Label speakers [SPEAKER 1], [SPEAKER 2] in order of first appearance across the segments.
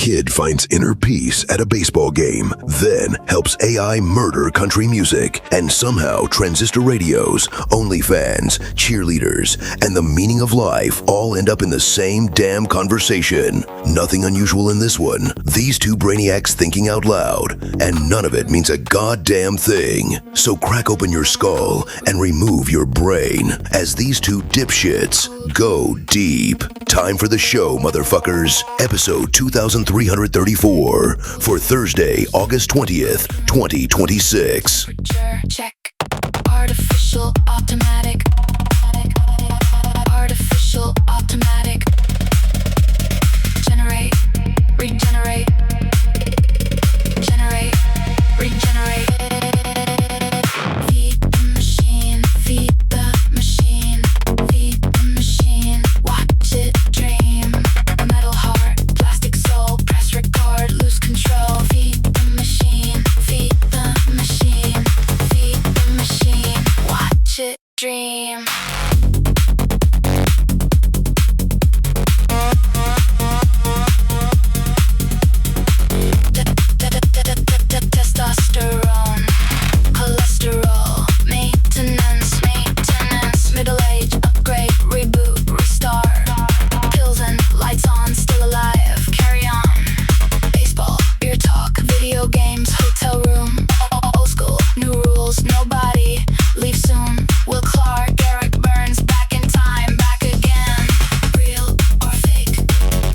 [SPEAKER 1] kid finds inner peace at a baseball game, then helps AI murder country music, and somehow transistor radios, OnlyFans, cheerleaders, and the meaning of life all end up in the same damn conversation. Nothing unusual in this one. These two brainiacs thinking out loud, and none of it means a goddamn thing. So crack open your skull and remove your brain as these two dipshits go deep. Time for the show, motherfuckers. Episode 2334 for Thursday, August 20th, 2026.
[SPEAKER 2] Check. Artificial automatic. Artificial automatic. Generate. Regenerate. Generate. Regenerate. Feed the machine. Feed the machine. Feed the machine. Watch it dream. A metal heart. Plastic soul. Press record. Lose control. Feed the machine. Feed the machine. Feed the machine. Watch it dream. Testosterone, cholesterol, maintenance, middle age, upgrade, reboot, restart, pills and lights on, still alive, carry on, baseball, beer talk, video games, hotel room, old school, new rules, nobody, leave soon, Will Clark, Eric Burns, back in time, back again, real or fake,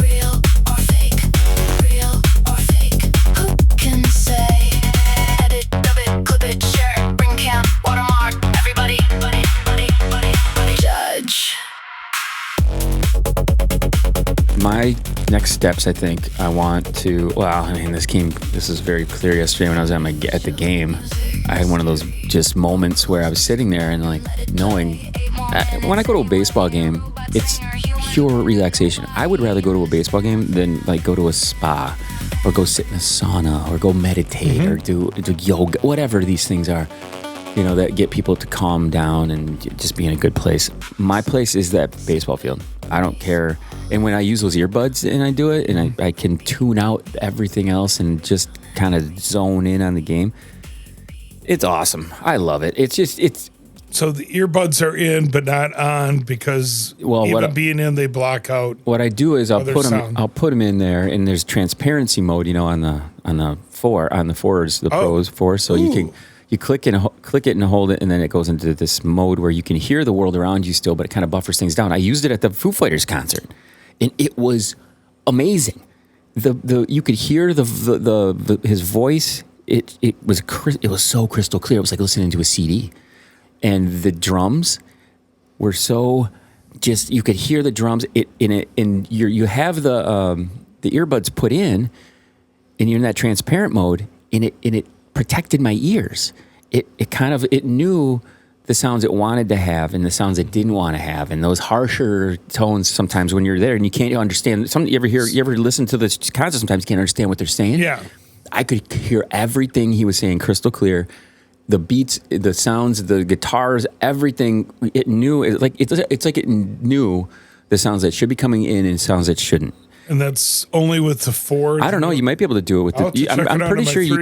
[SPEAKER 2] real or fake, real or fake, who can say? Edit, dub it, clip it, share it, ring count, watermark, everybody, buddy, judge.
[SPEAKER 3] My next steps, I think, I want to. Well, I mean, this is very clear yesterday when I was at the game. I had one of those just moments where I was sitting there and like knowing when I go to a baseball game, it's pure relaxation. I would rather go to a baseball game than like go to a spa or go sit in a sauna or go meditate or do yoga, whatever these things are, you know, that get people to calm down and just be in a good place. My place is that baseball field. I don't care. And when I use those earbuds and I do it and I can tune out everything else and just kind of zone in on the game, it's awesome. I love it.
[SPEAKER 4] So the earbuds are in but not on because being in, they block out.
[SPEAKER 3] What I do is I'll put them in there, and there's transparency mode, you know, on the fours, the pros four. So you click it and hold it, and then it goes into this mode where you can hear the world around you still, but it kind of buffers things down. I used it at the Foo Fighters concert, and it was amazing. You could hear his voice. It was so crystal clear. It was like listening to a CD, and the drums were so you could hear the drums. You have the earbuds put in, and you're in that transparent mode, and it protected my ears. It knew the sounds it wanted to have and the sounds it didn't want to have, and those harsher tones sometimes when you're there and you can't understand. You ever listen to this concert, sometimes you can't understand what they're saying. Yeah. I could hear everything he was saying crystal clear. The beats, the sounds, the guitars, everything. It knew. It's like it knew the sounds that should be coming in and sounds that shouldn't.
[SPEAKER 4] And that's only with the four.
[SPEAKER 3] I don't know. You might be able to do it with I'm pretty sure you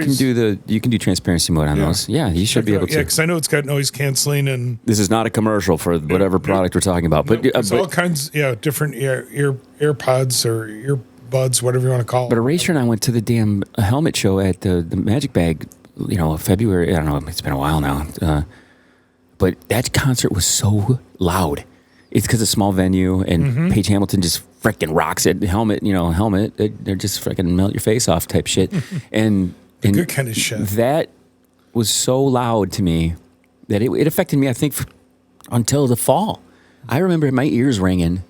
[SPEAKER 3] can do transparency mode on those. Yeah, you should be able to.
[SPEAKER 4] Yeah, because I know it's got noise canceling and.
[SPEAKER 3] This is not a commercial for whatever product we're talking about, but
[SPEAKER 4] it's all kinds. Different AirPods or earbuds, whatever you want to call it.
[SPEAKER 3] But Eraser and I went to the damn helmet show at the Magic Bag. You know, February. I don't know. It's been a while now. But that concert was so loud. It's because it's a small venue, and Paige Hamilton just freaking rocks it. Helmet. They're just freaking melt your face off type shit. and
[SPEAKER 4] good kind of shit.
[SPEAKER 3] That was so loud to me that it affected me, I think, until the fall. I remember my ears ringing.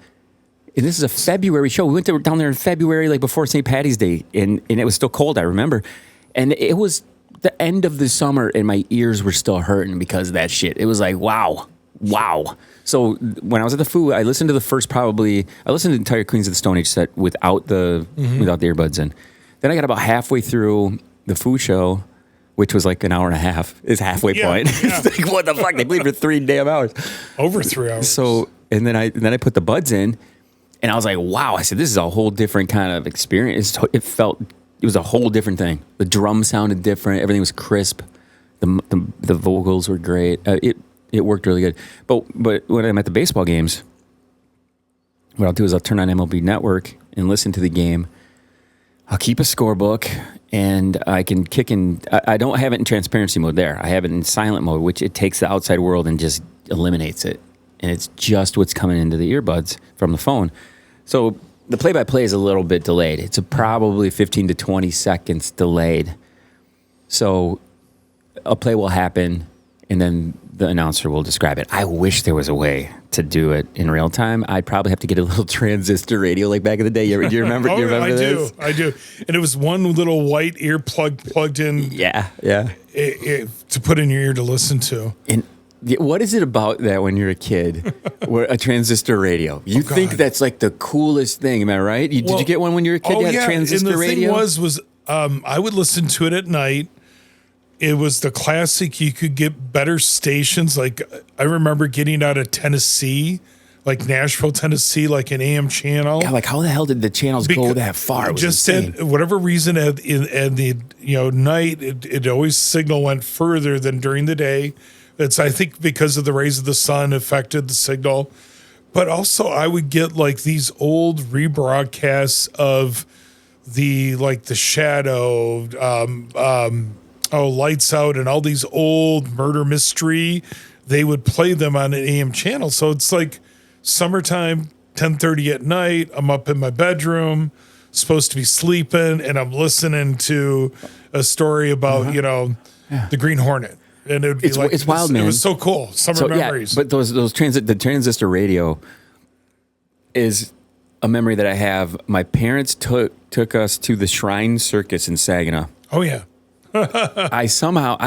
[SPEAKER 3] And this is a February show. We went down there in February, like before St. Patty's Day, and it was still cold, I remember. And it was the end of the summer, and my ears were still hurting because of that shit. It was like, wow. So when I was at the Foo, I listened to the entire Queens of the Stone Age set without the earbuds in. Then I got about halfway through the Foo show, which was like an hour and a half, is halfway point. Yeah. It's like, what the fuck? They played for 3 damn hours.
[SPEAKER 4] Over 3 hours.
[SPEAKER 3] So, and then I put the buds in, And I was like, wow. I said, this is a whole different kind of experience. It was a whole different thing. The drum sounded different. Everything was crisp. The vocals were great. It worked really good. But when I'm at the baseball games, what I'll do is I'll turn on MLB Network and listen to the game. I'll keep a scorebook, and I can kick in. I don't have it in transparency mode there. I have it in silent mode, which it takes the outside world and just eliminates it. And it's just what's coming into the earbuds from the phone. So the play-by-play is a little bit delayed. It's probably 15 to 20 seconds delayed. So a play will happen, and then the announcer will describe it. I wish there was a way to do it in real time. I'd probably have to get a little transistor radio like back in the day. Do you remember? This?
[SPEAKER 4] I do. And it was one little white earplug plugged in.
[SPEAKER 3] Yeah.
[SPEAKER 4] To put in your ear to listen to.
[SPEAKER 3] And what is it about that when you're a kid, where a transistor radio? You think that's like the coolest thing, am I right? Did you get one when you were a kid? You had a transistor radio?
[SPEAKER 4] And the thing was I would listen to it at night. It was the classic. You could get better stations. Like I remember getting out of Tennessee, like Nashville, Tennessee, like an AM channel.
[SPEAKER 3] Yeah, like how the hell did the channels go that far? It was
[SPEAKER 4] just said whatever reason at the night, it always signal went further than during the day. It's I think because of the rays of the sun affected the signal, but also I would get like these old rebroadcasts of the Shadow. Lights Out and all these old murder mystery, they would play them on an AM channel. So it's like summertime, 10:30 at night. I'm up in my bedroom, supposed to be sleeping, and I'm listening to a story about, the Green Hornet. And it would be
[SPEAKER 3] it's wild, man.
[SPEAKER 4] It was so cool. Summer memories.
[SPEAKER 3] Yeah, but the transistor radio is a memory that I have. My parents took us to the Shrine Circus in Saginaw.
[SPEAKER 4] Oh, yeah.
[SPEAKER 3] I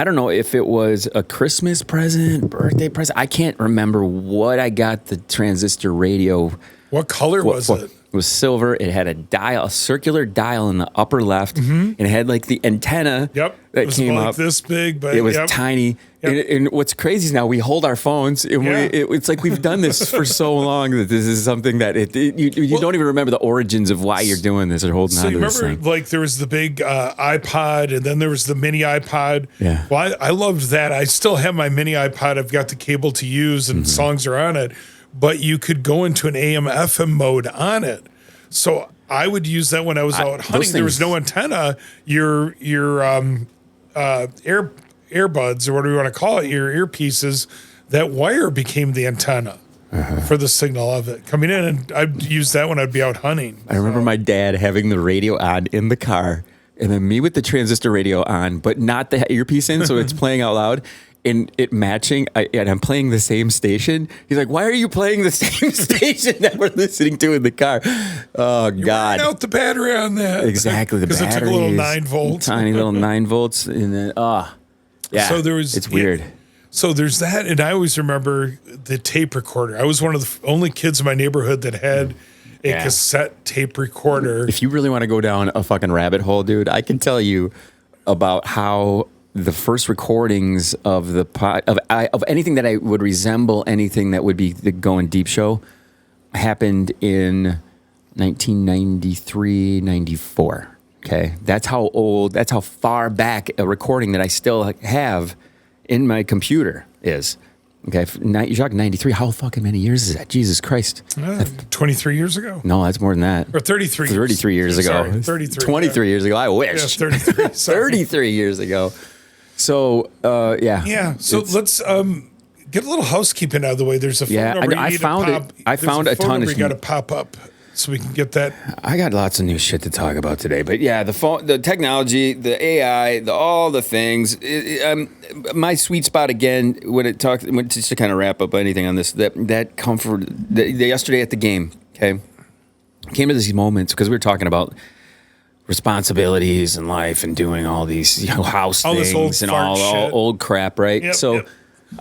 [SPEAKER 3] don't know if it was a Christmas present, birthday present. I can't remember what I got the transistor radio.
[SPEAKER 4] What color was it?
[SPEAKER 3] It was silver. It had a circular dial in the upper left, and it had like the antenna that came up.
[SPEAKER 4] This big, but
[SPEAKER 3] it was tiny. Yep. And what's crazy is now we hold our phones, and it's like we've done this for so long that this is something that you don't even remember the origins of why you're doing this or holding on to this thing. So you remember,
[SPEAKER 4] like there was the big iPod, and then there was the mini iPod.
[SPEAKER 3] Yeah.
[SPEAKER 4] Well, I loved that. I still have my mini iPod. I've got the cable to use, and songs are on it. But you could go into an AM/FM mode on it. So I would use that when I was out hunting. There was no antenna. Your earbuds, or what do you want to call it, your earpieces, that wire became the antenna for the signal of it coming in. And I'd use that when I'd be out hunting.
[SPEAKER 3] I remember my dad having the radio on in the car, and then me with the transistor radio on, but not the earpiece in, so it's playing out loud. And it matching, and I'm playing the same station. He's like, "Why are you playing the same station that we're listening to in the car?" Oh God!
[SPEAKER 4] You ran out the battery on that.
[SPEAKER 3] Exactly, the battery.
[SPEAKER 4] Because it took a little 9 volts,
[SPEAKER 3] tiny little 9 volts, and then yeah.
[SPEAKER 4] So it's weird. So there's that, and I always remember the tape recorder. I was one of the only kids in my neighborhood that had a cassette tape recorder.
[SPEAKER 3] If you really want to go down a fucking rabbit hole, dude, I can tell you about how the first recordings of of anything that I would resemble anything that would be the Goin Deep show happened in 1993, 94. Okay. That's how far back a recording that I still have in my computer is. Okay. You're talking 93. How fucking many years is that? Jesus Christ.
[SPEAKER 4] 23 years ago.
[SPEAKER 3] No, that's more than that.
[SPEAKER 4] Or 33.
[SPEAKER 3] 33 years ago.
[SPEAKER 4] Sorry, 33.
[SPEAKER 3] 23 years ago. I wish.
[SPEAKER 4] Yeah, 33.
[SPEAKER 3] 33 years ago. So, yeah.
[SPEAKER 4] Yeah. So let's get a little housekeeping out of the way. There's a phone number
[SPEAKER 3] I found a ton of
[SPEAKER 4] shit. You got to pop up so we can get that.
[SPEAKER 3] I got lots of new shit to talk about today. But yeah, the phone, the technology, the AI, all the things. My sweet spot again, just to kind of wrap up anything on this, that comfort, yesterday at the game, okay, came to these moments because we were talking about responsibilities in life and doing all these house things and all old crap, right?
[SPEAKER 4] Yep,
[SPEAKER 3] so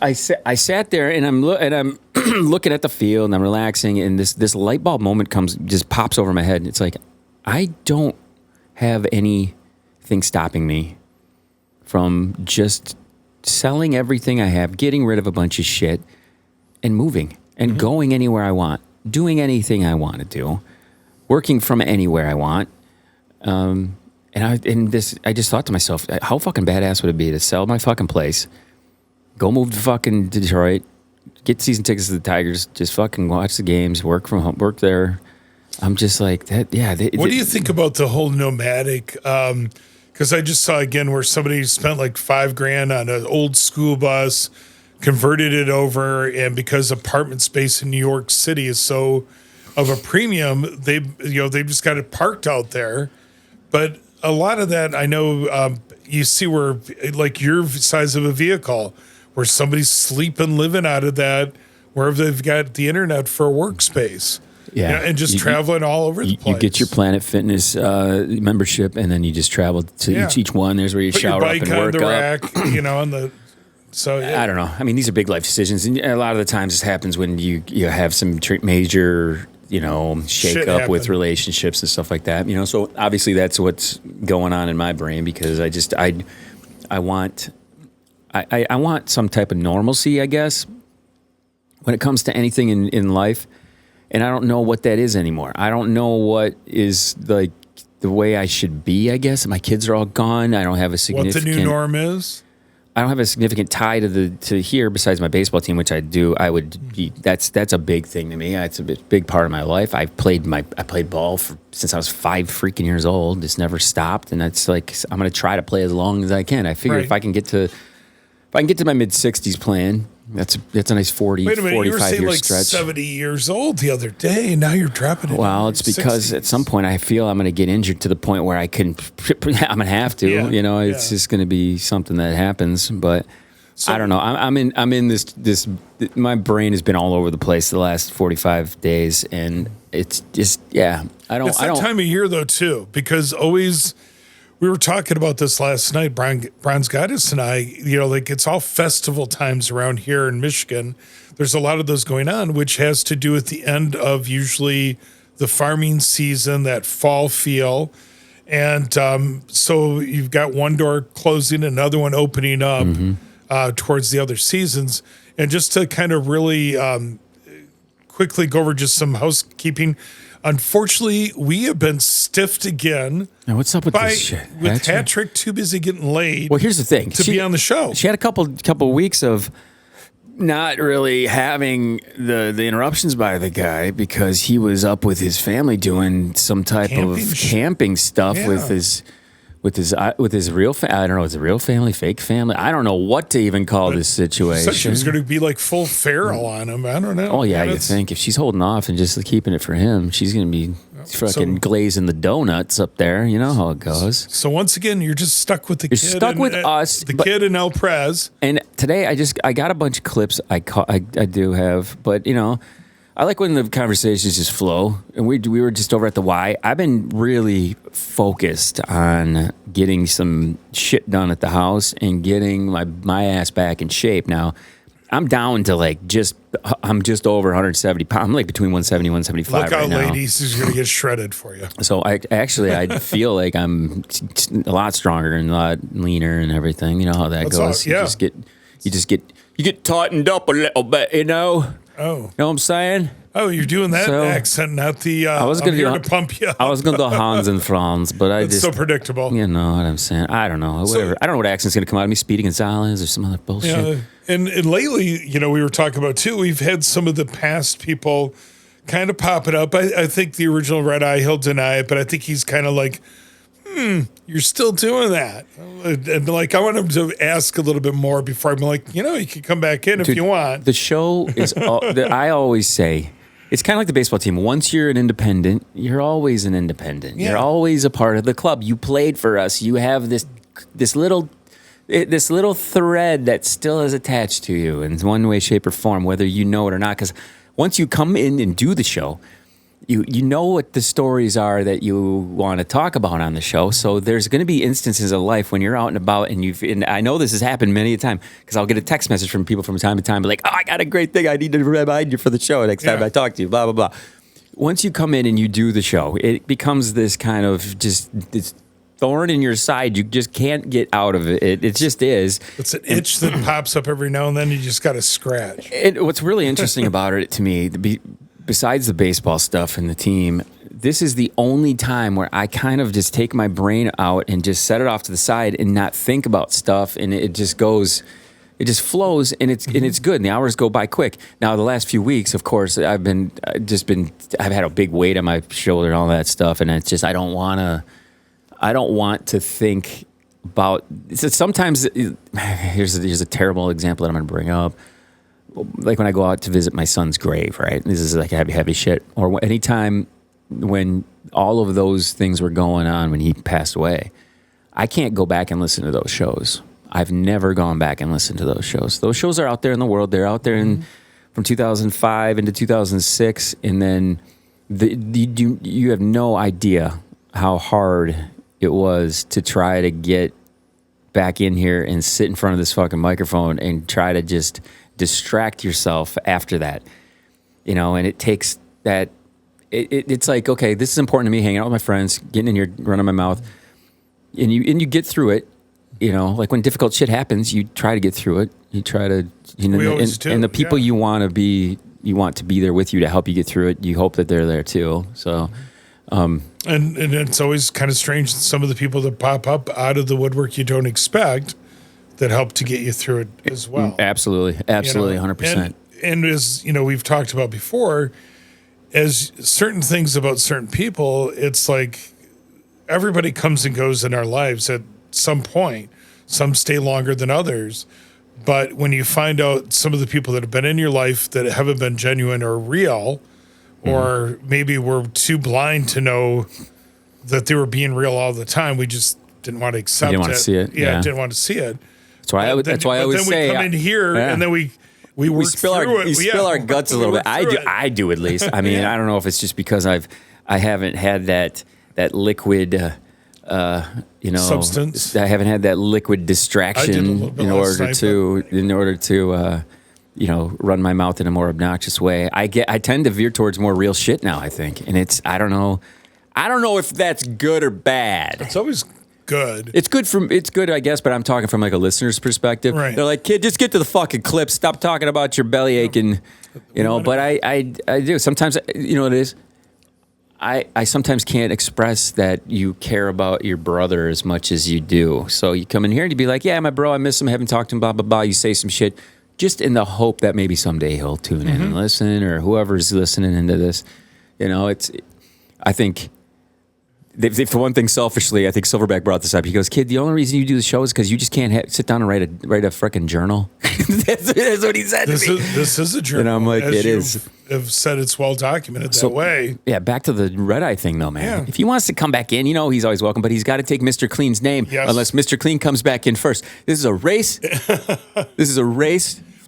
[SPEAKER 3] I sat there and I'm looking at the field and I'm relaxing, and this light bulb moment just pops over my head, and it's like, I don't have anything stopping me from just selling everything I have, getting rid of a bunch of shit, and moving and going anywhere I want. doing anything I want to do, working from anywhere I want. I just thought to myself, how fucking badass would it be to sell my fucking place, go move to fucking Detroit, get season tickets to the Tigers, just fucking watch the games, work from home, work there. I'm just like that. Yeah.
[SPEAKER 4] What do you think about the whole nomadic? Because I just saw again where somebody spent like $5,000 on an old school bus, converted it over, and because apartment space in New York City is so of a premium, they've just got it parked out there. But a lot of that, I know, you see where like your size of a vehicle, where somebody's sleeping, living out of that, wherever they've got the internet for a workspace.
[SPEAKER 3] Yeah,
[SPEAKER 4] and just traveling all over the place.
[SPEAKER 3] You get your Planet Fitness membership, and then you just travel to each one. There's where you shower up and work
[SPEAKER 4] up.
[SPEAKER 3] Rack,
[SPEAKER 4] on the. So
[SPEAKER 3] I don't know. I mean, these are big life decisions, and a lot of the times this happens when you have some major shake up with relationships and stuff like that. So obviously that's what's going on in my brain, because I want some type of normalcy, I guess, when it comes to anything in life. And I don't know what that is anymore. I don't know what is like the way I should be, I guess. My kids are all gone. I don't have a significant...
[SPEAKER 4] What the new norm is?
[SPEAKER 3] I don't have a significant tie to here besides my baseball team, which I do. I would be... That's a big thing to me. It's a big part of my life. I played ball since I was 5 freaking years old. It's never stopped. And it's like, I'm going to try to play as long as I can. I figure if I can get to my mid-60s playing... That's a nice 40,
[SPEAKER 4] Wait a minute,
[SPEAKER 3] 45
[SPEAKER 4] you were saying
[SPEAKER 3] year
[SPEAKER 4] like
[SPEAKER 3] stretch.
[SPEAKER 4] 70 years old the other day, and now you're dropping it.
[SPEAKER 3] Well, it's because
[SPEAKER 4] 60s.
[SPEAKER 3] At some point I feel I'm going to get injured to the point where I'm going to have to. It's just going to be something that happens. But I don't know. I'm in this. My brain has been all over the place the last 45 days, and it's just I don't.
[SPEAKER 4] It's that time of year though too, because always. We were talking about this last night, Brian Gaddis and I, like it's all festival times around here in Michigan. There's a lot of those going on, which has to do with the end of usually the farming season, that fall feel. And so you've got one door closing, another one opening up towards the other seasons. And just to kind of really quickly go over just some housekeeping. Unfortunately, we have been stiffed again.
[SPEAKER 3] Now, what's up with this shit?
[SPEAKER 4] With Patrick too busy getting laid.
[SPEAKER 3] Well, here's the thing.
[SPEAKER 4] To be on the show.
[SPEAKER 3] She had a couple weeks of not really having the interruptions by the guy because he was up with his family doing some type of camping stuff with his real I don't know, is it real family, fake family? I don't know what to even call this situation.
[SPEAKER 4] She was going to be like full feral on him. I don't know.
[SPEAKER 3] Oh yeah, you think if she's holding off and just keeping it for him, she's going to be fucking glazing the donuts up there. You know how it goes.
[SPEAKER 4] So once again, you're just stuck with the kid.
[SPEAKER 3] You're stuck with us.
[SPEAKER 4] The kid and El Prez.
[SPEAKER 3] And today I got a bunch of clips I do have, but I like when the conversations just flow, and we were just over at the Y. I've been really focused on getting some shit done at the house and getting my ass back in shape. Now, I'm down to I'm just over 170 pounds. I'm like between 170 and 175
[SPEAKER 4] Look out,
[SPEAKER 3] right now.
[SPEAKER 4] ladies, he's going to get shredded for you.
[SPEAKER 3] So I feel like I'm a lot stronger and a lot leaner and everything. You know how that goes.
[SPEAKER 4] Yeah.
[SPEAKER 3] You get tightened up a little bit,
[SPEAKER 4] Oh.
[SPEAKER 3] You know what I'm saying?
[SPEAKER 4] Oh, you're doing that accent, not the
[SPEAKER 3] I was going
[SPEAKER 4] to pump you up.
[SPEAKER 3] I was going to do Hans and Franz, but
[SPEAKER 4] it's so predictable.
[SPEAKER 3] You know what I'm saying? I don't know. Whatever. I don't know what accent's going to come out of me. Speedy Gonzalez or some other bullshit.
[SPEAKER 4] Yeah. And lately, we were talking about too, we've had some of the past people kind of pop it up. I think the original Red Eye, he'll deny it, but I think he's kind of like, you're still doing that. And I want him to ask a little bit more before I'm like, you can come back in if you want.
[SPEAKER 3] The show is, I always say, it's kind of like the baseball team. Once you're an independent, you're always an independent. Yeah. You're always a part of the club. You played for us. You have this little thread that still is attached to you in one way, shape, or form, whether you know it or not. Because once you come in and do the show, you know what the stories are that you want to talk about on the show. So there's going to be instances of life when you're out and about, and I know this has happened many a time because I'll get a text message from people from time to time, like, "Oh, I got a great thing. I need to remind you for the show next time I talk to you." Blah blah blah. Once you come in and you do the show, it becomes this kind of just this thorn in your side. You just can't get out of it. It just is.
[SPEAKER 4] It's an itch that pops up every now and then. You just got to scratch.
[SPEAKER 3] And what's really interesting about it to me, besides the baseball stuff and the team, this is the only time where I kind of just take my brain out and just set it off to the side and not think about stuff, and it just goes, it just flows, and it's good, and the hours go by quick. Now, the last few weeks, of course, I've had a big weight on my shoulder and all that stuff, and it's just I don't want to think about. Sometimes here's a terrible example that I'm going to bring up. Like when I go out to visit my son's grave, right? This is like heavy shit. Or anytime when all of those things were going on when he passed away, I can't go back and listen to those shows. I've never gone back and listened to those shows. Those shows are out there in the world. They're out there from 2005 into 2006, and then you have no idea how hard it was to try to get back in here and sit in front of this fucking microphone and try to just distract yourself after that, and it takes that. It's like, okay, this is important to me, hanging out with my friends, getting in here, running my mouth, and you get through it. Like when difficult shit happens, you try to get through it. You try to,
[SPEAKER 4] We always do,
[SPEAKER 3] and the people you want to be there with you to help you get through it. You hope that they're there too. So,
[SPEAKER 4] and it's always kind of strange that some of the people that pop up out of the woodwork you don't expect that help to get you through it as well.
[SPEAKER 3] Absolutely, 100%.
[SPEAKER 4] And as we've talked about before, as certain things about certain people, it's like everybody comes and goes in our lives at some point. Some stay longer than others. But when you find out some of the people that have been in your life that haven't been genuine or real, or maybe we're too blind to know that they were being real all the time, we just didn't want to accept it.
[SPEAKER 3] Didn't want to see it.
[SPEAKER 4] Yeah, didn't want to see it.
[SPEAKER 3] That's why I always say.
[SPEAKER 4] Then we come in here and then we
[SPEAKER 3] spill our guts a little bit. I do at least. I mean, I don't know if it's just because I haven't had that liquid,
[SPEAKER 4] substance.
[SPEAKER 3] I haven't had that liquid distraction in order to run my mouth in a more obnoxious way. I tend to veer towards more real shit now, I think, and I don't know if that's good or bad.
[SPEAKER 4] It's always good.
[SPEAKER 3] It's good, I guess, but I'm talking from like a listener's perspective.
[SPEAKER 4] Right.
[SPEAKER 3] They're like, kid, just get to the fucking clip. Stop talking about your bellyache and, but I do. Sometimes, what it is? I sometimes can't express that you care about your brother as much as you do. So you come in here and you be like, yeah, my bro, I miss him. I haven't talked to him, blah, blah, blah. You say some shit just in the hope that maybe someday he'll tune in and listen, or whoever's listening into this. I think... For one thing, selfishly, I think Silverback brought this up. He goes, kid, the only reason you do the show is because you just can't sit down and write a freaking journal. that's what he said to me.
[SPEAKER 4] This is a journal.
[SPEAKER 3] And I'm like, it is.
[SPEAKER 4] Have said it's well documented that way.
[SPEAKER 3] Yeah, back to the Red Eye thing, though, man.
[SPEAKER 4] Yeah.
[SPEAKER 3] If he wants to come back in, he's always welcome, but he's got to take Mr. Clean's name unless Mr. Clean comes back in first. This is a race.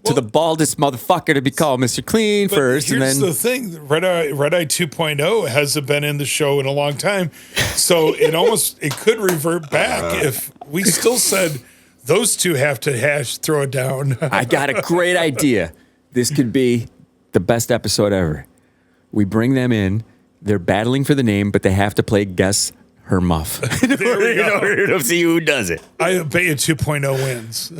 [SPEAKER 3] To the baldest motherfucker to be called Mr. Clean first, and then
[SPEAKER 4] the thing: Red Eye 2.0 hasn't been in the show in a long time, so it could revert back if we still said those two have to throw it down.
[SPEAKER 3] I got a great idea. This could be the best episode ever. We bring them in; they're battling for the name, but they have to play guess her muff in order to see who does it.
[SPEAKER 4] I bet you 2.0 wins.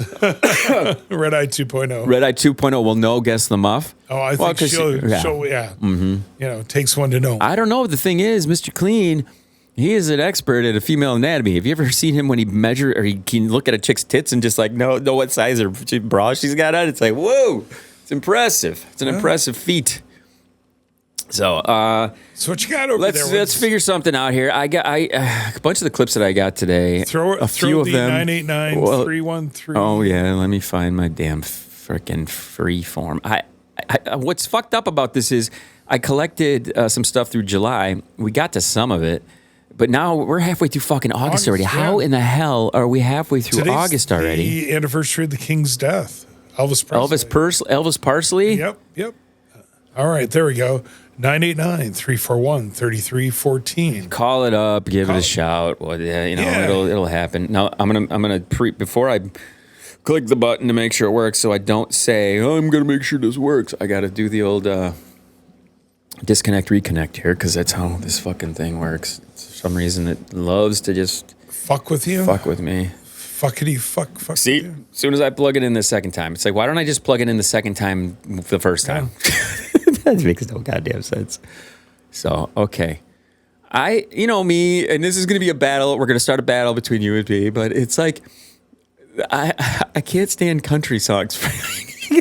[SPEAKER 4] Red Eye 2.0.
[SPEAKER 3] Red Eye 2.0 will know guess the muff.
[SPEAKER 4] Oh, I think she'll takes one to know.
[SPEAKER 3] I don't know. The thing is, Mr. Clean, he is an expert at a female anatomy. Have you ever seen him when he he can look at a chick's tits and just like know what size her bra she's got on? It's like, whoa, it's impressive. It's an impressive feat. So
[SPEAKER 4] what you got over there?
[SPEAKER 3] Let's figure something out here. I got a bunch of the clips that I got today.
[SPEAKER 4] Throw
[SPEAKER 3] few of
[SPEAKER 4] the
[SPEAKER 3] them.
[SPEAKER 4] 989-313.
[SPEAKER 3] Oh yeah, let me find my damn freaking free form. What's fucked up about this is I collected some stuff through July. We got to some of it, but now we're halfway through fucking August already. Yeah. How in the hell are we halfway through August already?
[SPEAKER 4] The anniversary of the King's death. Elvis
[SPEAKER 3] Parsley.
[SPEAKER 4] Yep. All right, there we go. 989-341-3314.
[SPEAKER 3] Call it up, give it a shout. Well, it'll happen. Now I'm gonna before I click the button to make sure it works, so I don't say I'm gonna make sure this works. I gotta do the old disconnect reconnect here because that's how this fucking thing works. For some reason, it loves to just
[SPEAKER 4] fuck with you.
[SPEAKER 3] Fuck with me.
[SPEAKER 4] Fuckity fuck.
[SPEAKER 3] See, as soon as I plug it in the second time, it's like, why don't I just plug it in the second time the first time? That makes no goddamn sense. So, okay. Me, and this is going to be a battle. We're going to start a battle between you and me, but it's like, I can't stand country songs.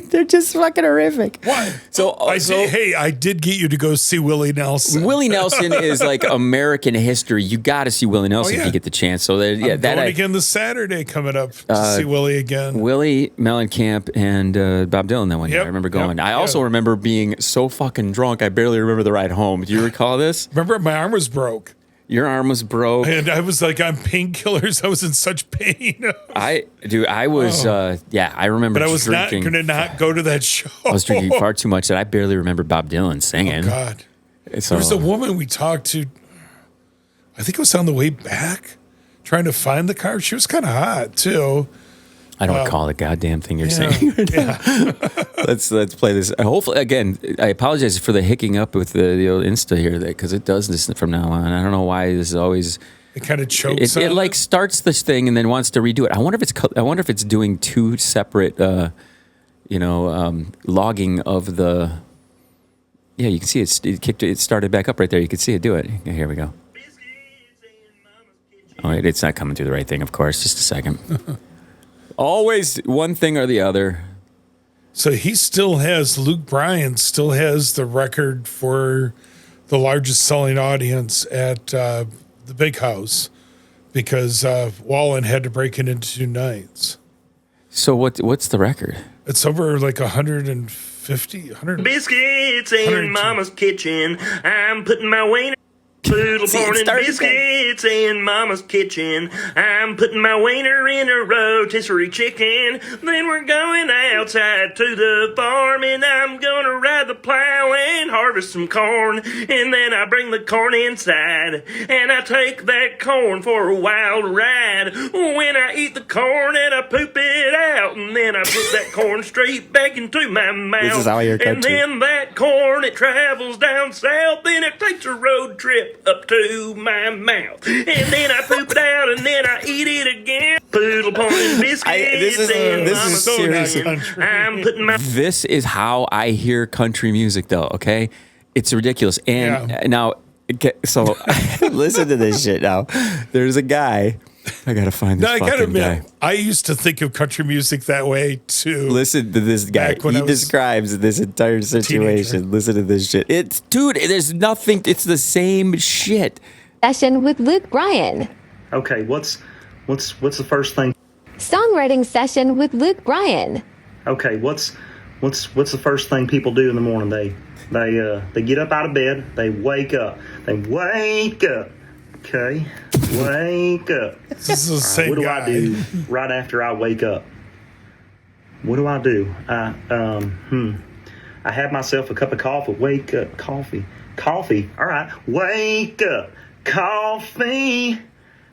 [SPEAKER 3] They're just fucking horrific.
[SPEAKER 4] What?
[SPEAKER 3] So
[SPEAKER 4] I did get you to go see Willie Nelson.
[SPEAKER 3] Willie Nelson is like American history. You got to see Willie Nelson if you get the chance. So
[SPEAKER 4] I'm going again this Saturday coming up to see Willie again.
[SPEAKER 3] Willie, Mellencamp, and Bob Dylan that one year. I remember going. I also remember being so fucking drunk I barely remember the ride home. Do you recall this?
[SPEAKER 4] Remember my arm was broke.
[SPEAKER 3] Your arm was broke.
[SPEAKER 4] And I was like on painkillers. I was in such pain.
[SPEAKER 3] I remember.
[SPEAKER 4] But I was
[SPEAKER 3] drinking.
[SPEAKER 4] not going to not go to that show.
[SPEAKER 3] I was drinking far too much that I barely remember Bob Dylan singing.
[SPEAKER 4] Oh, God. So, there was a woman we talked to, I think it was on the way back, trying to find the car. She was kind of hot, too.
[SPEAKER 3] I don't recall the goddamn thing you're saying right now. Let's play this. Hopefully, again, I apologize for the hicking up with the old Insta here, because it does this from now on. I don't know why this is always.
[SPEAKER 4] It kind of chokes.
[SPEAKER 3] It like starts this thing and then wants to redo it. I wonder if it's doing two separate, logging of the. Yeah, you can see it started back up right there. You can see it do it. Here we go. Oh, wait, it's not coming through the right thing. Of course, just a second. Always one thing or the other.
[SPEAKER 4] So Luke Bryan still has the record for the largest selling audience at the Big House because Wallen had to break it into 2 nights.
[SPEAKER 3] So what's the record?
[SPEAKER 4] It's over like 150, 100.
[SPEAKER 5] Biscuits in Mama's kitchen. I'm putting my wiener. Poodle porn and biscuits in Mama's kitchen. I'm putting my wiener in a rotisserie chicken. Then we're going outside to the farm and I'm gonna ride the plow and harvest some corn. And then I bring the corn inside and I take that corn for a wild ride. When I eat the corn and I poop it out and then I put that corn straight back into my mouth.
[SPEAKER 3] This is how you're
[SPEAKER 5] and then that corn, it travels down south and it takes a road trip up to my mouth. And then I poop it out and then I eat it again. Poodle porn and biscuits.
[SPEAKER 3] This is so This is how I hear country music, though, okay? It's ridiculous. And now, so listen to this shit now. There's a guy. I gotta find this fucking guy.
[SPEAKER 4] I used to think of country music that way too.
[SPEAKER 3] Listen to this guy. He describes this entire situation. Teenager. Listen to this shit. There's nothing. It's the same shit.
[SPEAKER 6] Session with Luke Bryan.
[SPEAKER 5] Okay, what's the first thing?
[SPEAKER 6] Songwriting session with Luke Bryan.
[SPEAKER 5] Okay, what's the first thing people do in the morning? They get up out of bed. They wake up. Okay, wake up.
[SPEAKER 4] This is the same
[SPEAKER 5] what do
[SPEAKER 4] guy.
[SPEAKER 5] I do right after I wake up? What do I do? I have myself a cup of coffee. Wake up, coffee. All right, wake up, coffee.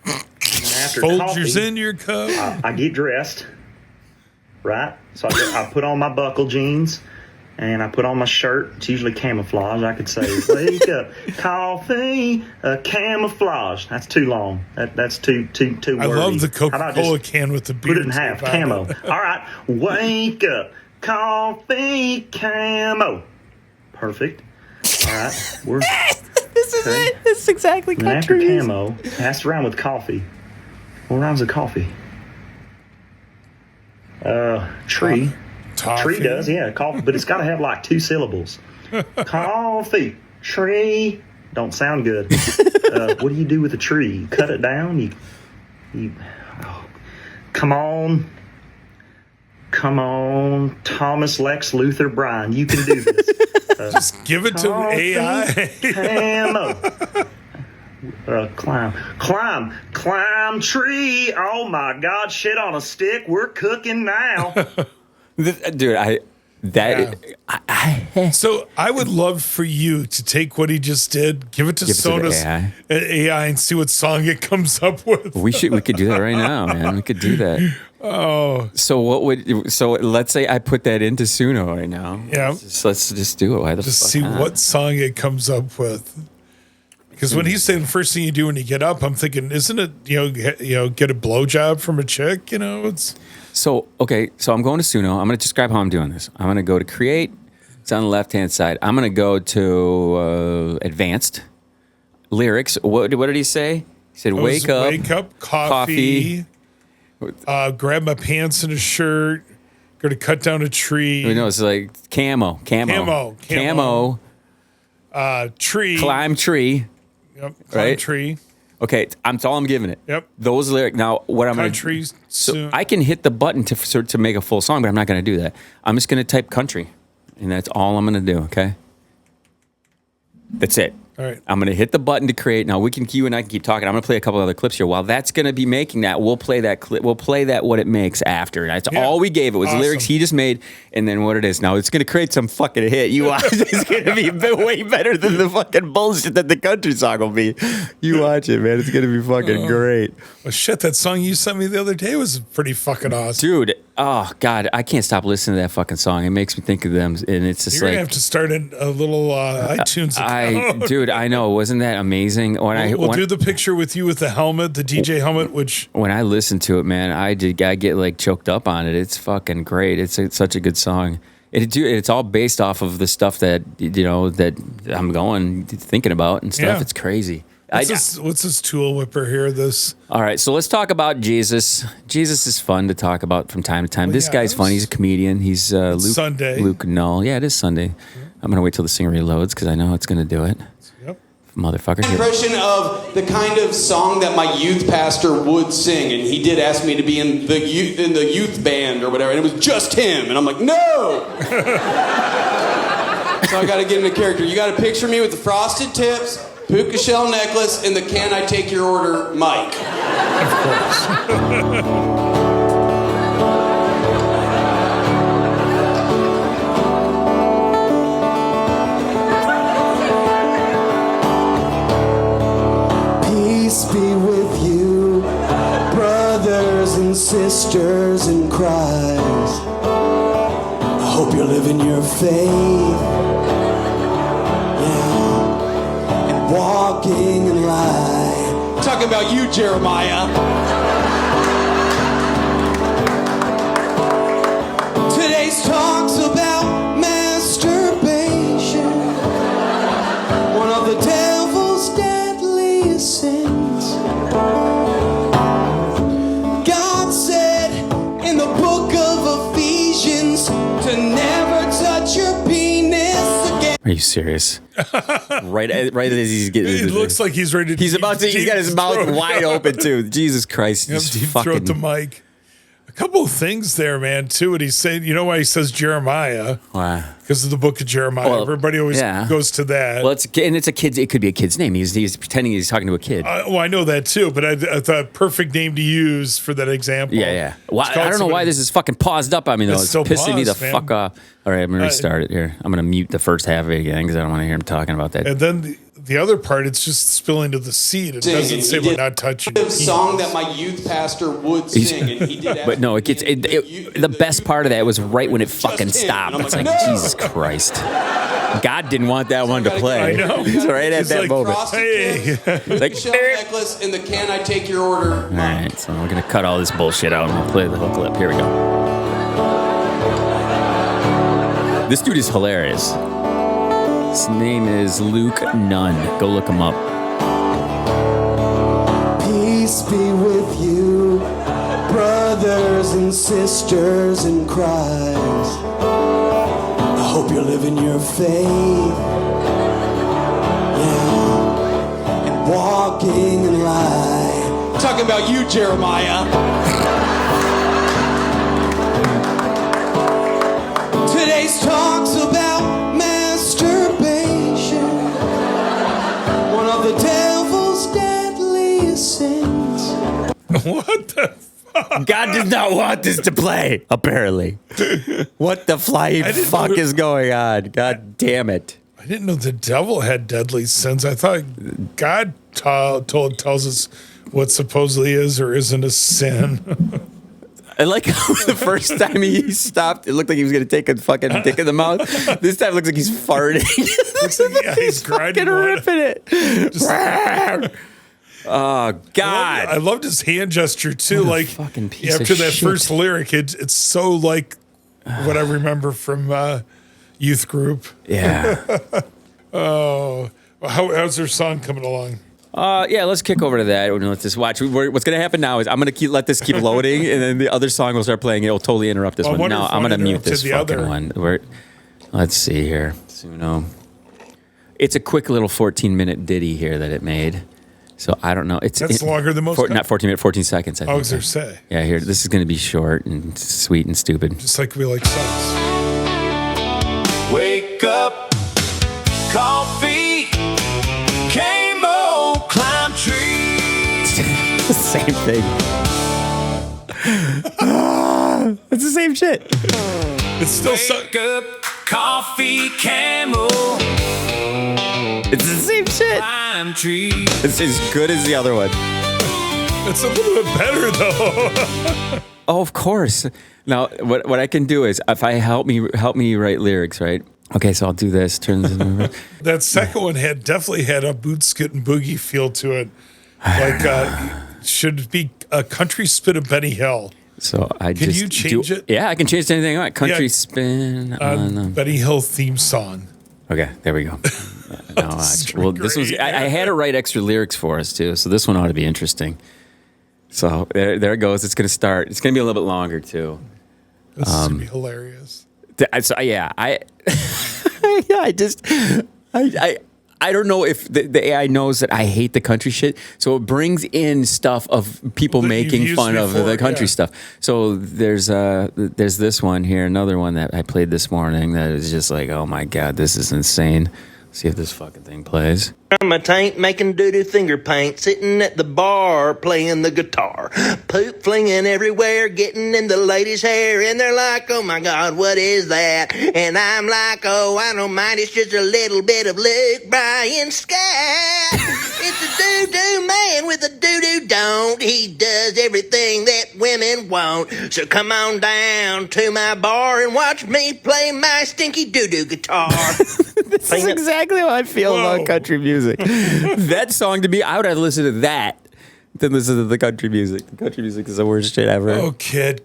[SPEAKER 5] After
[SPEAKER 4] Folgers
[SPEAKER 5] coffee,
[SPEAKER 4] in your cup.
[SPEAKER 5] I get dressed, right? So I put on my buckle jeans. And I put on my shirt. It's usually camouflage. I could say, wake up, coffee, camouflage. That's too long. That's too wordy.
[SPEAKER 4] I love the Coca-Cola can with the beer.
[SPEAKER 5] Put it in half, camo. All right, wake up, coffee, camo. Perfect. All right,
[SPEAKER 3] This is it. This is exactly country.
[SPEAKER 5] And after camo, it has to rhyme with coffee. What rhymes with coffee? Tree.
[SPEAKER 4] Toffee.
[SPEAKER 5] Tree does, yeah, coffee, but it's got to have like 2 syllables. Coffee, tree, don't sound good. What do you do with a tree? You cut it down. Come on, Thomas Lex Luthor Bryan, you can do this.
[SPEAKER 4] Just give it to AI.
[SPEAKER 5] Climb tree. Oh my God, shit on a stick. We're cooking now.
[SPEAKER 3] Dude,
[SPEAKER 4] So I would love for you to take what he just did, give it to Sonos AI and see what song it comes up with.
[SPEAKER 3] We could do that right now, man. We could do that.
[SPEAKER 4] Oh.
[SPEAKER 3] So let's say I put that into Suno right now.
[SPEAKER 4] Yeah.
[SPEAKER 3] Let's just do it. Why the
[SPEAKER 4] just
[SPEAKER 3] fuck
[SPEAKER 4] see
[SPEAKER 3] not?
[SPEAKER 4] what song it comes up with. Because when he's saying the first thing you do when you get up, I'm thinking, isn't it get a blowjob from a chick? It's
[SPEAKER 3] So I'm going to Suno. I'm going to describe how I'm doing this. I'm going to go to create. It's on the left-hand side. I'm going to go to advanced lyrics. What did he say? He said, wake up,
[SPEAKER 4] coffee. Grab my pants and a shirt. Go to cut down a tree.
[SPEAKER 3] No, it's like camo.
[SPEAKER 4] Tree.
[SPEAKER 3] Climb tree.
[SPEAKER 4] Yep. Climb tree.
[SPEAKER 3] Okay, that's all I'm giving it.
[SPEAKER 4] Yep.
[SPEAKER 3] Those lyrics. Now, what I'm going to... So I can hit the button to make a full song, but I'm not going to do that. I'm just going to type country, and that's all I'm going to do, okay? That's it.
[SPEAKER 4] All right.
[SPEAKER 3] I'm going to hit the button to create. Now, you and I can keep talking. I'm going to play a couple other clips here. While that's going to be making that, we'll play that clip. We'll play that what it makes after. That's all we gave it was lyrics he just made and then what it is. Now, it's going to create some fucking hit. You watch. It's going to be way better than the fucking bullshit that the country song will be. You watch it, man. It's going to be fucking great.
[SPEAKER 4] Well, shit, that song you sent me the other day was pretty fucking awesome.
[SPEAKER 3] Dude, oh, God, I can't stop listening to that fucking song. It makes me think of them, and it's just
[SPEAKER 4] You're going to have to start a little iTunes account.
[SPEAKER 3] Dude, I know. Wasn't that amazing?
[SPEAKER 4] We'll do the picture with you with the helmet, the DJ helmet,
[SPEAKER 3] when I listen to it, man, I get like choked up on it. It's fucking great. It's such a good song. It's all based off of the stuff that that I'm thinking about and stuff. Yeah. It's crazy.
[SPEAKER 4] What's this tool whipper here?
[SPEAKER 3] All right, so let's talk about Jesus. Jesus is fun to talk about from time to time. This guy's funny. He's a comedian. He's Luke Null. Yeah, it is Sunday. Yeah. I'm gonna wait till the singer reloads because I know it's gonna do it.
[SPEAKER 4] Yep.
[SPEAKER 3] Motherfucker.
[SPEAKER 7] Impression of the kind of song that my youth pastor would sing, and he did ask me to be in the youth band or whatever, and it was just him, and I'm like, no. So I got to get into character. You got to picture me with the frosted tips, puka shell necklace, and the "Can I Take Your Order" mic.
[SPEAKER 4] Of course.
[SPEAKER 8] Be with you, brothers and sisters in Christ. I hope you're living your faith, and walking in light.
[SPEAKER 7] Talking about you, Jeremiah.
[SPEAKER 8] Today's talk's about masturbation, one of the devil's deadliest sins. God said in the book of Ephesians to never touch your penis again.
[SPEAKER 3] Are you serious? right as he's getting.
[SPEAKER 4] It looks like he's ready to.
[SPEAKER 3] He's about to. He's got his mouth wide open too. Jesus Christ!
[SPEAKER 4] Throw the mic. A couple of things there, man, too. What he's saying, you know why he says Jeremiah?
[SPEAKER 3] Why?
[SPEAKER 4] Because of the book of Jeremiah.
[SPEAKER 3] Well,
[SPEAKER 4] everybody always goes to that.
[SPEAKER 3] Well, it's a kid. It could be a kid's name. He's pretending he's talking to a kid.
[SPEAKER 4] I know that too, but I thought perfect name to use for that example.
[SPEAKER 3] Yeah. Well, I don't know why this is fucking paused up on me though. It's pissing me the fuck off. All right, I'm gonna restart it here. I'm gonna mute the first half of it again because I don't want to hear him talking about that.
[SPEAKER 4] And then the other part, it's just spilling to the seat. It doesn't say we're not touching.
[SPEAKER 7] The song that my youth pastor would sing, and he did.
[SPEAKER 3] But no, it gets the best part of that was right when it fucking stopped. It's like, Jesus Christ. God didn't want that one to play.
[SPEAKER 4] I know.
[SPEAKER 3] He's right at that moment.
[SPEAKER 4] Hey.
[SPEAKER 7] Like, shell necklace and the "Can I Take Your Order"
[SPEAKER 3] All right, so we're going to cut all this bullshit out and we'll play the whole clip. Here we go. This dude is hilarious. His name is Luke Nunn. Go look him up.
[SPEAKER 8] Peace be with you, brothers and sisters in Christ. I hope you're living your faith, and walking in light.
[SPEAKER 7] Talking about you, Jeremiah.
[SPEAKER 8] Today's talk's about masturbation, one of the devil's deadliest sins.
[SPEAKER 4] What the fuck?
[SPEAKER 3] God does not want this to play, apparently. What the flying fuck is going on? God damn it.
[SPEAKER 4] I didn't know the devil had deadly sins. I thought God tells us what supposedly is or isn't a sin.
[SPEAKER 3] I like how the first time he stopped, it looked like he was going to take a fucking dick in the mouth. This time it looks like he's farting.
[SPEAKER 4] He's grinding
[SPEAKER 3] ripping it. Oh, God.
[SPEAKER 4] I loved his hand gesture, too. Like,
[SPEAKER 3] fucking piece
[SPEAKER 4] after
[SPEAKER 3] of
[SPEAKER 4] that
[SPEAKER 3] shit.
[SPEAKER 4] first lyric, it's so like what I remember from, youth group.
[SPEAKER 3] Yeah.
[SPEAKER 4] Oh, how's their song coming along?
[SPEAKER 3] Yeah, let's kick over to that and let's just watch. What's going to happen now is I'm going to let this keep loading, and then the other song will start playing. It'll totally interrupt this one. No, I'm going to mute this fucking one. Let's see here. Suno. It's a quick little 14-minute ditty here that it made. So I don't know.
[SPEAKER 4] That's longer than most.
[SPEAKER 3] Not 14 minutes, 14 seconds.
[SPEAKER 4] I was going to say.
[SPEAKER 3] Yeah, here. This is going to be short and sweet and stupid.
[SPEAKER 4] Just like we like songs.
[SPEAKER 8] Wake up, coffee, camo, climb trees.
[SPEAKER 3] Same thing. It's the same shit.
[SPEAKER 4] It's still
[SPEAKER 8] Wake up, coffee, camo.
[SPEAKER 3] It's the same shit.
[SPEAKER 8] Climb trees.
[SPEAKER 3] It's as good as the other one.
[SPEAKER 4] It's a little bit better though.
[SPEAKER 3] Oh, of course. Now, what I can do is if I help me write lyrics, right? Okay, so I'll do this. Turn this into
[SPEAKER 4] That second one definitely had a boot scootin' boogie feel to it. Like should be a country spin of Benny Hill.
[SPEAKER 3] So
[SPEAKER 4] Can you change it?
[SPEAKER 3] Yeah, I can change anything I want. Country spin on
[SPEAKER 4] Benny Hill theme song.
[SPEAKER 3] Okay, there we go. This was I had to write extra lyrics for us too, so this one ought to be interesting. So there it goes. It's going to start. It's going to be a little bit longer too.
[SPEAKER 4] This is going to be hilarious.
[SPEAKER 3] I don't know if the AI knows that I hate the country shit, so it brings in stuff of people making fun of the country stuff. So there's this one here, another one that I played this morning that is just like, oh my god, this is insane. See if this fucking thing plays.
[SPEAKER 5] I'm a taint making doo-doo finger paint, sitting at the bar playing the guitar. Poop flinging everywhere, getting in the ladies' hair, and they're like, oh my god, what is that? And I'm like, oh, I don't mind, it's just a little bit of Luke Bryan scat. It's a doo-doo man with a doo-doo don't. He does everything that women want. So come on down to my bar and watch me play my stinky doo-doo guitar.
[SPEAKER 3] This is exactly how I feel about country music. That song to me, I would have listened to that than listen to the country music. The country music is the worst shit ever.
[SPEAKER 4] Oh, kid.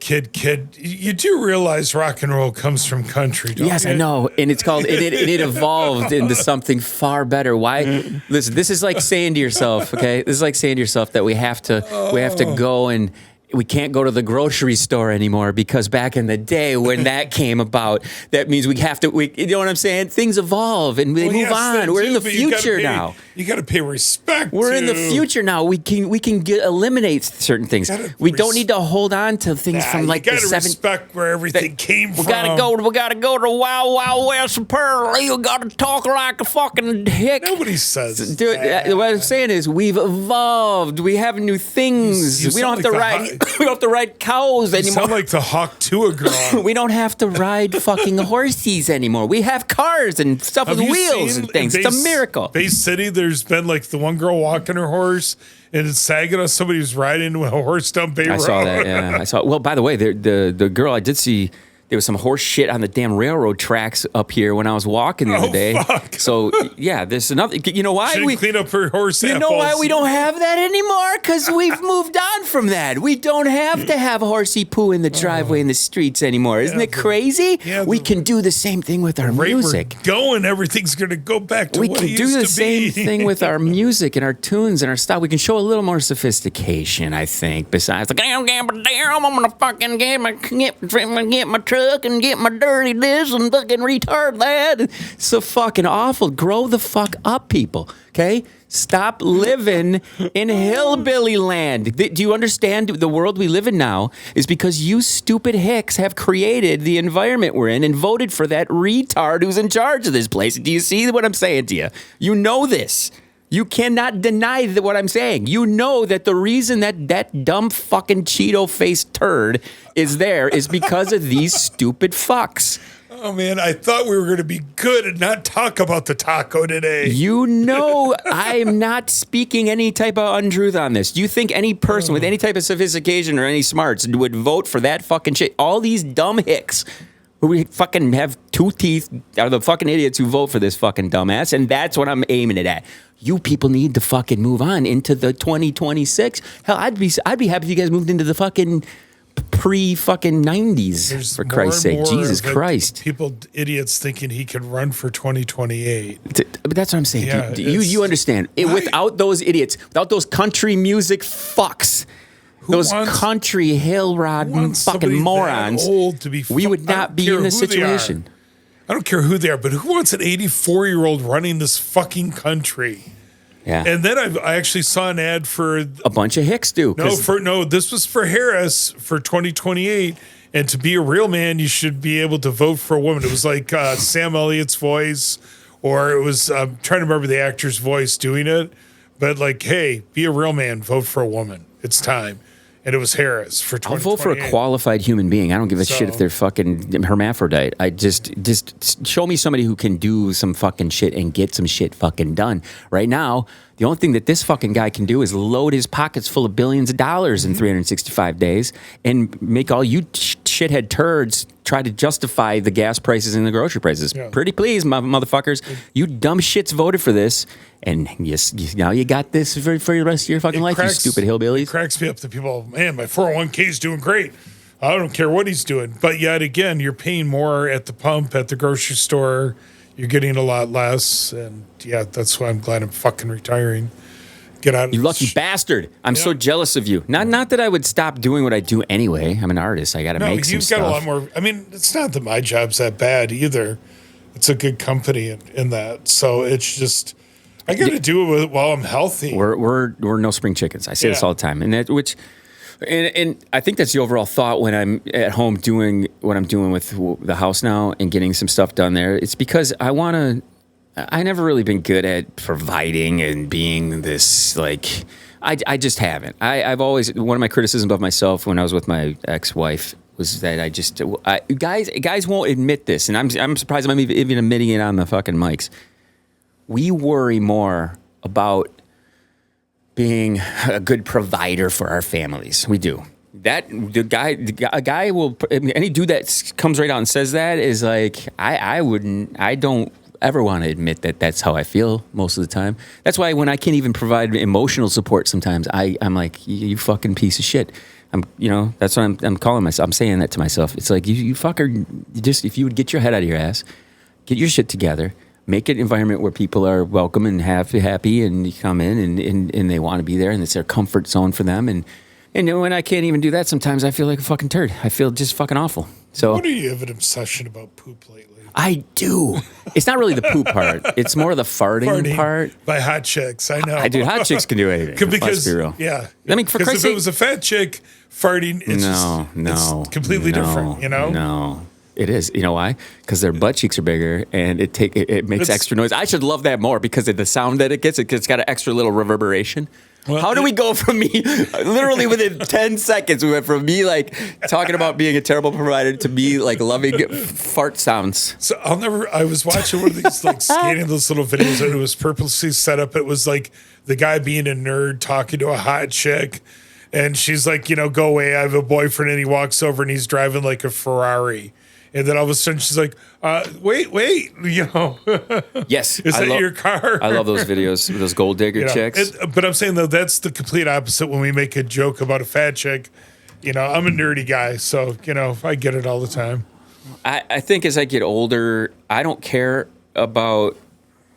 [SPEAKER 4] You do realize rock and roll comes from country, don't you?
[SPEAKER 3] Yes, I know. And it's called, it evolved into something far better. Why? Listen, this is like saying to yourself, okay? This is like saying to yourself that we have to go and we can't go to the grocery store anymore because back in the day when that came about, that means we have to, you know what I'm saying? Things evolve and they move on. We're in the future now.
[SPEAKER 4] You got to pay respect.
[SPEAKER 3] We're in the future now. We can eliminate certain things. We don't need to hold on to things from like the 70s.
[SPEAKER 4] Respect where everything came from.
[SPEAKER 3] We gotta go to Wild Wild West Pearl. You gotta talk like a fucking hick.
[SPEAKER 4] Nobody says.
[SPEAKER 3] Dude, what I'm saying is we've evolved. We have new things. We don't have to ride. We don't have to ride cows anymore.
[SPEAKER 4] You sound like the hawk to a girl.
[SPEAKER 3] We don't have to ride fucking horses anymore. We have cars and stuff with wheels and things. It's a miracle.
[SPEAKER 4] Bay City, there's been like the one girl walking her horse and it's sagging on somebody who's riding a horse down Bay Road.
[SPEAKER 3] I saw that, yeah. I saw it. Well, by the way, the girl I did see, there was some horse shit on the damn railroad tracks up here when I was walking the other day.
[SPEAKER 4] Fuck.
[SPEAKER 3] So, yeah, there's another. You know why?
[SPEAKER 4] We clean up her horse
[SPEAKER 3] You know why we don't have that anymore? Because we've moved on from that. We don't have to have horsey poo in the driveway in the streets anymore. Isn't it crazy? We can do the same thing with our music.
[SPEAKER 4] Everything's going to go back to what it used to be.
[SPEAKER 3] We can do the same thing with our music and our tunes and our style. We can show a little more sophistication, I think, besides like, I'm going to fucking get my truck and get my dirty this and fucking retard that. It's so fucking awful. Grow the fuck up, people. Okay? Stop living in hillbilly land. Do you understand the world we live in now is because you stupid hicks have created the environment we're in and voted for that retard who's in charge of this place. Do you see what I'm saying to you? You know this. You cannot deny what I'm saying. You know that the reason that dumb fucking Cheeto-faced turd is there is because of these stupid fucks.
[SPEAKER 4] Oh, man, I thought we were going to be good and not talk about the taco today.
[SPEAKER 3] You know I'm not speaking any type of untruth on this. Do you think any person with any type of sophistication or any smarts would vote for that fucking shit? All these dumb hicks who fucking have two teeth are the fucking idiots who vote for this fucking dumbass, and that's what I'm aiming it at. You people need to fucking move on into the 2026. Hell, I'd be happy if you guys moved into the fucking pre-fucking 90s,
[SPEAKER 4] There's
[SPEAKER 3] for
[SPEAKER 4] more
[SPEAKER 3] Christ's
[SPEAKER 4] and
[SPEAKER 3] sake.
[SPEAKER 4] more
[SPEAKER 3] Jesus
[SPEAKER 4] of it,
[SPEAKER 3] Christ.
[SPEAKER 4] People, idiots, thinking he can run for 2028.
[SPEAKER 3] But that's what I'm saying.
[SPEAKER 4] Yeah,
[SPEAKER 3] You understand. Without those idiots, without those country music fucks, those country hill rodding fucking morons,
[SPEAKER 4] old to be
[SPEAKER 3] we would not be in this situation.
[SPEAKER 4] I don't care who they are, but who wants an 84-year-old running this fucking country?
[SPEAKER 3] Yeah.
[SPEAKER 4] And then I actually saw an ad for
[SPEAKER 3] a bunch of hicks do.
[SPEAKER 4] This was for Harris for 2028. And to be a real man, you should be able to vote for a woman. It was like Sam Elliott's voice, or it was I'm trying to remember the actor's voice doing it, but like, hey, be a real man, vote for a woman. It's time. And it was Harris for 2028.
[SPEAKER 3] I'll vote for a qualified human being. I don't give a shit if they're fucking hermaphrodite. I just show me somebody who can do some fucking shit and get some shit fucking done. Right now, the only thing that this fucking guy can do is load his pockets full of billions of dollars in 365 days and make all you shithead turds try to justify the gas prices and the grocery prices. Yeah. Pretty please, motherfuckers. You dumb shits voted for this, and now you got this for the rest of your fucking life, you stupid hillbillies.
[SPEAKER 4] It cracks me up that people, man, my 401k is doing great. I don't care what he's doing. But yet again, you're paying more at the pump, at the grocery store. You're getting a lot less. And yeah, that's why I'm glad I'm fucking retiring. Get out of
[SPEAKER 3] You lucky bastard. I'm so jealous of you. Not that I would stop doing what I do anyway. I'm an artist. I got to make some stuff.
[SPEAKER 4] You've got a lot more. I mean, it's not that my job's that bad either. It's a good company in that. So it's just, I got to do it while I'm healthy.
[SPEAKER 3] We're no spring chickens. I say this all the time. And I think that's the overall thought when I'm at home doing what I'm doing with the house now and getting some stuff done there. It's because I never really been good at providing and being this, like, I just haven't. I've always, one of my criticisms of myself when I was with my ex-wife was that guys won't admit this, and I'm surprised I'm even admitting it on the fucking mics. We worry more about being a good provider for our families. We do. A guy will, any dude that comes right out and says that is like, I don't ever want to admit that that's how I feel most of the time. That's why when I can't even provide emotional support sometimes, I'm like, you fucking piece of shit. That's what I'm calling myself. I'm saying that to myself. It's like, you fucker, if you would get your head out of your ass, get your shit together, make an environment where people are welcome and happy and you come in and they want to be there and it's their comfort zone for them. And when I can't even do that, sometimes I feel like a fucking turd. I feel just fucking awful. So,
[SPEAKER 4] what do you have an obsession about poop lately?
[SPEAKER 3] I do. It's not really the poop part. It's more the farting part.
[SPEAKER 4] By hot chicks, I know.
[SPEAKER 3] Dude, hot chicks can do anything.
[SPEAKER 4] Because,
[SPEAKER 3] let's be real.
[SPEAKER 4] Yeah.
[SPEAKER 3] I mean, for Christ's sake,
[SPEAKER 4] if it was a fat chick farting, it's completely different, you know?
[SPEAKER 3] No. It is. You know why? Because their butt cheeks are bigger and it makes extra noise. I should love that more because of the sound that it gets. It's got an extra little reverberation. Well, how do we go from me, literally within 10 seconds, we went from me like talking about being a terrible provider to me like loving fart sounds.
[SPEAKER 4] So I was watching one of these like scanning those little videos and it was purposely set up. It was like the guy being a nerd talking to a hot chick. And she's like, go away. I have a boyfriend. And he walks over and he's driving like a Ferrari. And then all of a sudden she's like, wait,
[SPEAKER 3] Yes.
[SPEAKER 4] Is that your car?
[SPEAKER 3] I love those videos, those gold digger chicks.
[SPEAKER 4] But I'm saying, though, that's the complete opposite when we make a joke about a fat chick. I'm a nerdy guy, so, I get it all the time.
[SPEAKER 3] I think as I get older, I don't care about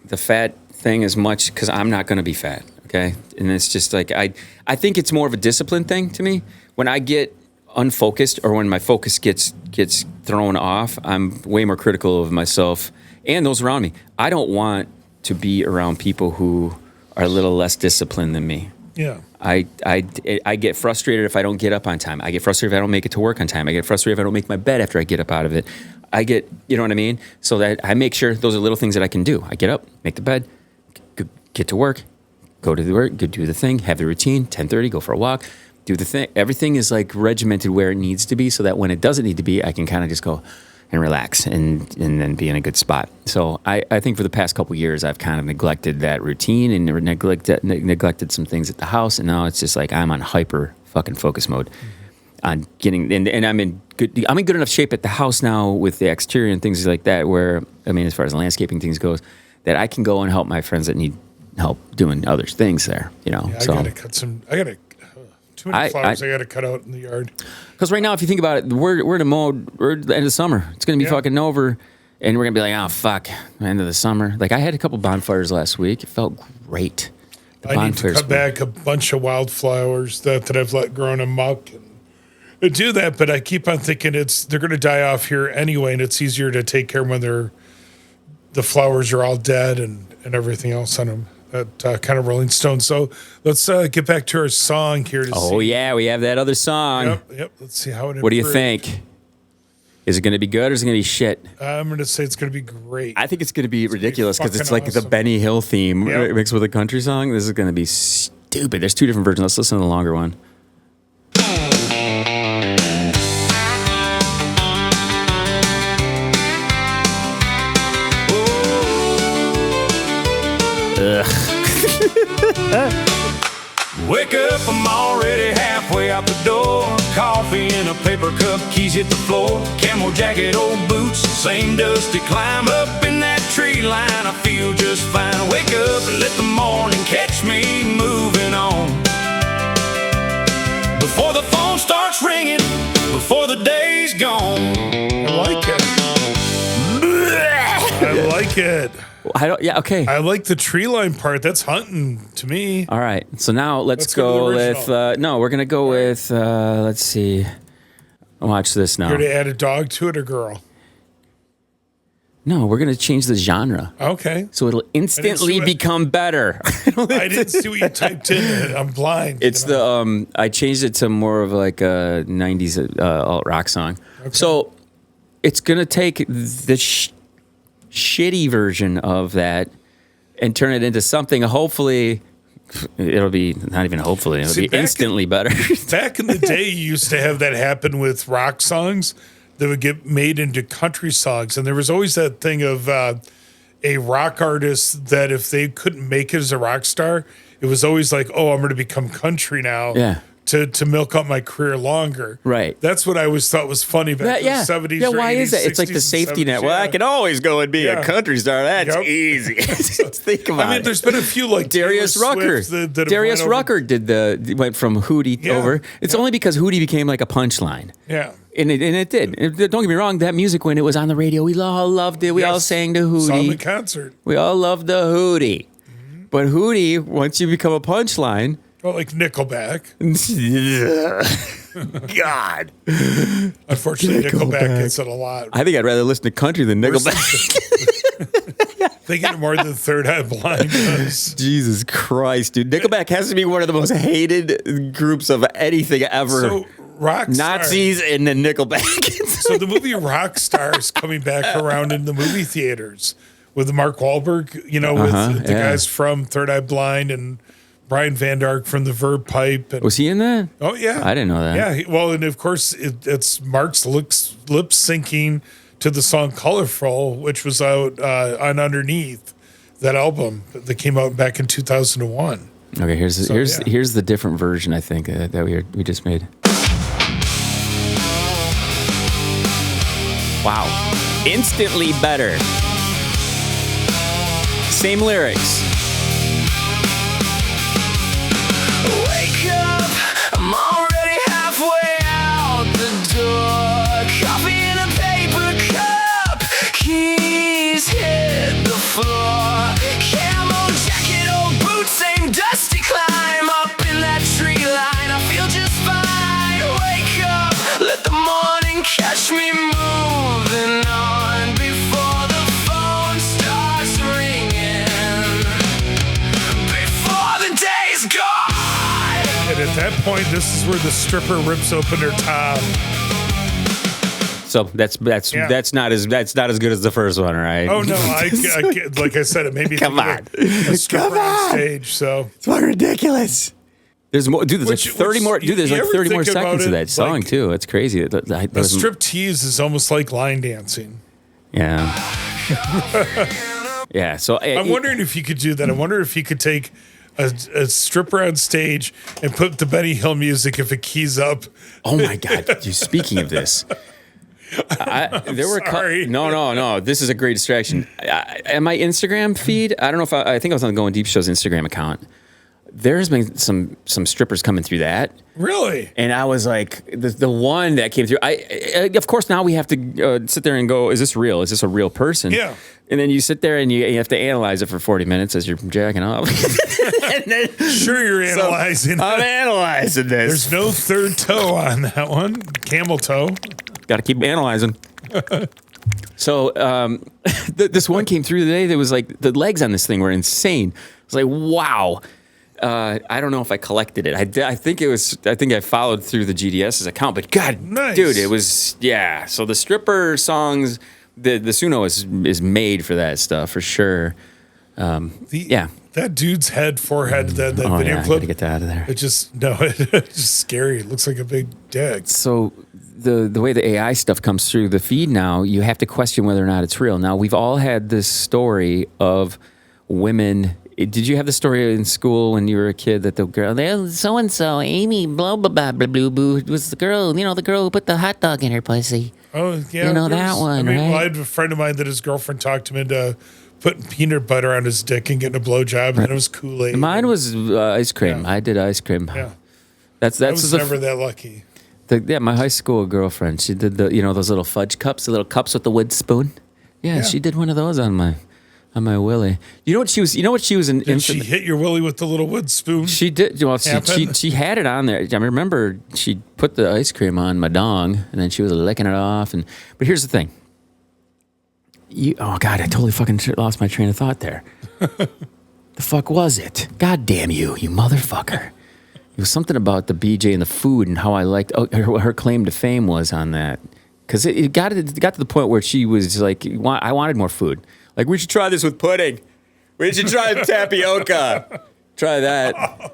[SPEAKER 3] the fat thing as much because I'm not going to be fat, okay? And it's just like, I think it's more of a discipline thing to me. When I get unfocused or when my focus gets thrown off, I'm way more critical of myself and those around me. I don't want to be around people who are a little less disciplined than me.
[SPEAKER 4] Yeah.
[SPEAKER 3] I get frustrated if I don't get up on time. I get frustrated if I don't make it to work on time. I get frustrated if I don't make my bed after I get up out of it. You know what I mean? So that I make sure those are little things that I can do. I get up, make the bed, get to work, go to the work, do the thing, have the routine, 10:30, go for a walk, do the thing. Everything is like regimented where it needs to be so that when it doesn't need to be, I can kind of just go and relax and then be in a good spot. So I think for the past couple of years, I've kind of neglected that routine and neglected some things at the house. And now it's just like I'm on hyper fucking focus mode on getting, and I'm in good enough shape at the house now with the exterior and things like that where, I mean, as far as landscaping things goes, that I can go and help my friends that need help doing other things there,
[SPEAKER 4] Yeah,
[SPEAKER 3] so.
[SPEAKER 4] I gotta Too many flowers I got to cut out in the yard.
[SPEAKER 3] Because right now, if you think about it, we're in a mode. We're at the end of summer. It's gonna be fucking over, and we're gonna be like, oh fuck, end of the summer. Like I had a couple bonfires last week. It felt great.
[SPEAKER 4] I need to cut back a bunch of wildflowers that I've let grow in amok and do that. But I keep on thinking they're going to die off here anyway, and it's easier to take care when the flowers are all dead and everything else on them. That kind of Rolling Stone. So let's get back to our song here.
[SPEAKER 3] Yeah, we have that other song.
[SPEAKER 4] Yep. Let's see how it.
[SPEAKER 3] What do you think? Is it going to be good or is it going to be shit?
[SPEAKER 4] I'm going to say it's going to be great.
[SPEAKER 3] I think it's going to be ridiculous because it's like the Benny Hill theme mixed with a country song. This is going to be stupid. There's two different versions. Let's listen to the longer one.
[SPEAKER 9] Wake up, I'm already halfway out the door. Coffee in a paper cup, keys hit the floor. Camel jacket, old boots, same dusty climb. Up in that tree line, I feel just fine. Wake up and let the morning catch me moving on. Before the phone starts ringing, before the day's gone.
[SPEAKER 4] I like it. I like it.
[SPEAKER 3] Okay.
[SPEAKER 4] I like the tree line part. That's hunting to me.
[SPEAKER 3] All right. So now let's go with, we're going to go with, let's see. Watch this now.
[SPEAKER 4] You're going to add a dog to it or girl?
[SPEAKER 3] No, we're going to change the genre.
[SPEAKER 4] Okay.
[SPEAKER 3] So it'll instantly become better.
[SPEAKER 4] I didn't see what you typed in. I'm blind.
[SPEAKER 3] It's I changed it to more of like a 90s alt rock song. Okay. So it's going to take the shitty version of that and turn it into something. Hopefully, it'll be not even hopefully. It'll be instantly better.
[SPEAKER 4] Back in the day, you used to have that happen with rock songs that would get made into country songs, and there was always that thing of a rock artist that if they couldn't make it as a rock star, it was always like, oh, I'm going to become country now.
[SPEAKER 3] Yeah.
[SPEAKER 4] To milk up my career longer.
[SPEAKER 3] Right.
[SPEAKER 4] That's what I always thought was funny back in the 70s.
[SPEAKER 3] Yeah, why
[SPEAKER 4] 80s,
[SPEAKER 3] is that? It's like the safety net. Well, I can always go and be a country star. That's easy. Think about it.
[SPEAKER 4] I mean, there's been a few like
[SPEAKER 3] Darius Rucker. Darius Rucker went from Hootie over. It's only because Hootie became like a punchline.
[SPEAKER 4] Yeah.
[SPEAKER 3] And it did. Don't get me wrong, that music, when it was on the radio, we all loved it. We all sang the Hootie.
[SPEAKER 4] Saw him in concert.
[SPEAKER 3] We all loved the Hootie. Mm-hmm. But Hootie, once you become a punchline...
[SPEAKER 4] Well, like Nickelback.
[SPEAKER 3] God.
[SPEAKER 4] Unfortunately, Nickelback gets it a lot.
[SPEAKER 3] I think I'd rather listen to country than Nickelback.
[SPEAKER 4] They get it more than Third Eye Blind does.
[SPEAKER 3] Jesus Christ, dude. Nickelback has to be one of the most hated groups of anything ever.
[SPEAKER 4] So, Rockstar.
[SPEAKER 3] Nazis and then Nickelback.
[SPEAKER 4] So the movie Rockstar is coming back around in the movie theaters with Mark Wahlberg, with the guys from Third Eye Blind and Brian Van Dark from the Verb Pipe. And,
[SPEAKER 3] was he in that?
[SPEAKER 4] Oh, yeah.
[SPEAKER 3] I didn't know that.
[SPEAKER 4] Yeah. And of course, it's Mark's lip syncing to the song Colorful, which was out on Underneath, that album that came out back in 2001.
[SPEAKER 3] Okay, here's the different version, I think, that we just made. Wow. Instantly better. Same lyrics.
[SPEAKER 9] Wake up, I'm already halfway out the door. Coffee in a paper cup, keys hit the floor. Camo jacket, old boots, same dusty climb. Up in that tree line, I feel just fine. Wake up, let the morning catch me moving on before the phone starts ringing. Before the day's gone.
[SPEAKER 4] And at that point, this is where the stripper rips open her top.
[SPEAKER 3] So that's not as good as the first one, right?
[SPEAKER 4] Oh no, I like I said, it made me
[SPEAKER 3] come on,
[SPEAKER 4] a stripper on stage. So
[SPEAKER 3] it's ridiculous. There's more, dude. There's like 30 more. Dude, there's like 30 more seconds of that song too. It's crazy.
[SPEAKER 4] A strip tease is almost like line dancing.
[SPEAKER 3] Yeah. Yeah. So
[SPEAKER 4] I'm wondering if you could do that. I wonder if you could take a stripper on stage and put the Benny Hill music if it keys up.
[SPEAKER 3] Oh my God! Speaking of this, No. This is a great distraction. On my Instagram feed, I don't know if I think I was on the Goin Deep Shows Instagram account. there's been some strippers coming through that.
[SPEAKER 4] Really?
[SPEAKER 3] And I was like, the one that came through. I of course, now we have to sit there and go, is this real? Is this a real person?
[SPEAKER 4] Yeah.
[SPEAKER 3] And then you sit there and you have to analyze it for 40 minutes as you're jacking off. And then,
[SPEAKER 4] Sure, you're analyzing.
[SPEAKER 3] I'm analyzing this.
[SPEAKER 4] There's no third toe on that one. Camel toe.
[SPEAKER 3] Got to keep analyzing. So this one came through today that was like, the legs on this thing were insane. I was like, wow. I don't know if I collected it. I think I followed through the GDS's account, but God,
[SPEAKER 4] Nice.
[SPEAKER 3] dude, it was, yeah. So the stripper songs, the Suno is made for that stuff for sure. Yeah.
[SPEAKER 4] That dude's forehead, that video
[SPEAKER 3] I
[SPEAKER 4] clip.
[SPEAKER 3] gotta get that out of there.
[SPEAKER 4] It's just scary. It looks like a big dick.
[SPEAKER 3] So the way the AI stuff comes through the feed now, you have to question whether or not it's real. Now, we've all had this story of women. Did you have the story in school when you were a kid that the girl, so-and-so, Amy, blah, blah, blah, blah, blah, blah, was the girl, the girl who put the hot dog in her pussy?
[SPEAKER 4] Oh, yeah.
[SPEAKER 3] That one, right?
[SPEAKER 4] Well, I had a friend of mine that his girlfriend talked him into putting peanut butter on his dick and getting a blowjob, and then it was Kool-Aid.
[SPEAKER 3] Mine was ice cream. Yeah. I did ice cream.
[SPEAKER 4] Yeah.
[SPEAKER 3] That's
[SPEAKER 4] I was never that lucky.
[SPEAKER 3] My high school girlfriend, she did those little fudge cups, the little cups with the wood spoon. Yeah, she did one of those on my willy. You know what she was in?
[SPEAKER 4] Did she hit your willy with the little wood spoon?
[SPEAKER 3] She did. Well, she had it on there. I remember she put the ice cream on my dong, and then she was licking it off. But here's the thing. Oh God, I totally fucking lost my train of thought there. The fuck was it? God damn you motherfucker. It was something about the BJ and the food and how I liked her claim to fame was on that. Because it got to the point where she was like, I wanted more food. Like, we should try this with pudding. We should try tapioca. Try that.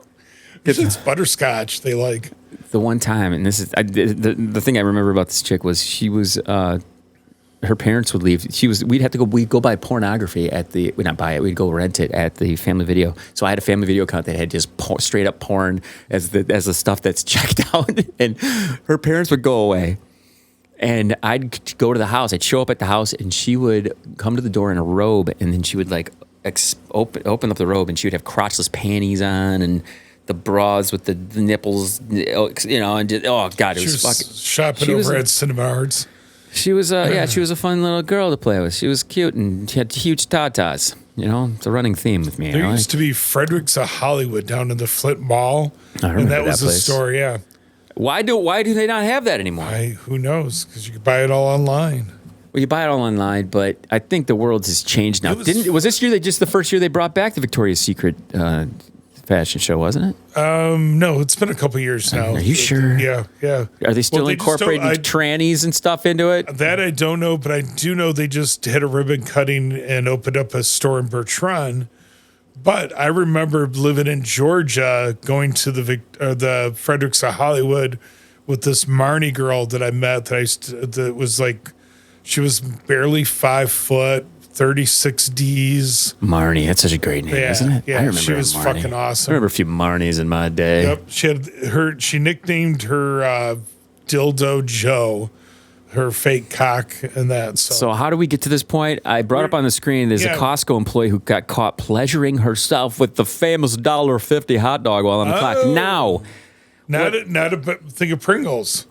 [SPEAKER 4] It's butterscotch they like.
[SPEAKER 3] The one time, and this is the thing I remember about this chick was she was her parents would leave. We'd go buy pornography we'd not buy it. We'd go rent it at the Family Video. So I had a Family Video account that had just straight up porn as the stuff that's checked out. And her parents would go away, and I'd go to the house. I'd show up at the house, and she would come to the door in a robe, and then she would like open up the robe, and she would have crotchless panties on and the bras with the nipples, and just, oh God, it was fucking.
[SPEAKER 4] Shopping over at Cinema Arts.
[SPEAKER 3] She was she was a fun little girl to play with. She was cute and she had huge tatas. It's a running theme with me.
[SPEAKER 4] There used to be Frederick's of Hollywood down in the Flint Mall.
[SPEAKER 3] I remember
[SPEAKER 4] and that was
[SPEAKER 3] that
[SPEAKER 4] the
[SPEAKER 3] place.
[SPEAKER 4] store, yeah.
[SPEAKER 3] Why do they not have that anymore?
[SPEAKER 4] Who knows? Because you can buy it all online.
[SPEAKER 3] Well, you buy it all online, but I think the world has changed now. Was this year just the first year they brought back the Victoria's Secret fashion show, wasn't it?
[SPEAKER 4] No, it's been a couple years now.
[SPEAKER 3] Are you sure?
[SPEAKER 4] Yeah.
[SPEAKER 3] Are they still incorporating trannies and stuff into it?
[SPEAKER 4] That I don't know, but I do know they just had a ribbon cutting and opened up a store in Bertrand. But I remember living in Georgia, going to the Fredericks of Hollywood with this Marnie girl that I met that was like, she was barely 5 foot, 36 Ds.
[SPEAKER 3] Marnie, that's such a great name, isn't it?
[SPEAKER 4] Yeah,
[SPEAKER 3] I remember
[SPEAKER 4] she was
[SPEAKER 3] Marnie.
[SPEAKER 4] fucking awesome.
[SPEAKER 3] I remember a few Marnies in my day.
[SPEAKER 4] Yep, she nicknamed her dildo Joe, her fake cock, and that.
[SPEAKER 3] So how do we get to this point? I brought up on the screen, there's a Costco employee who got caught pleasuring herself with the famous $1.50 hot dog while on the clock. Now,
[SPEAKER 4] not a thing of Pringles.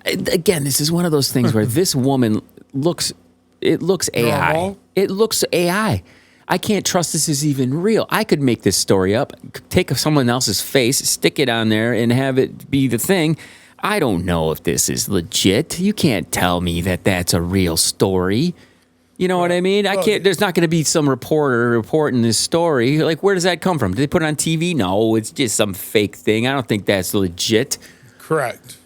[SPEAKER 3] Again, this is one of those things where this woman looks AI.
[SPEAKER 4] Normal?
[SPEAKER 3] It looks AI. I can't trust this is even real. I could make this story up, take someone else's face, stick it on there, and have it be the thing. I don't know if this is legit. You can't tell me that that's a real story. You know what I mean? I can't. There's not going to be some reporter reporting this story. Like, where does that come from? Did they put it on TV? No, it's just some fake thing. I don't think that's legit.
[SPEAKER 4] Correct.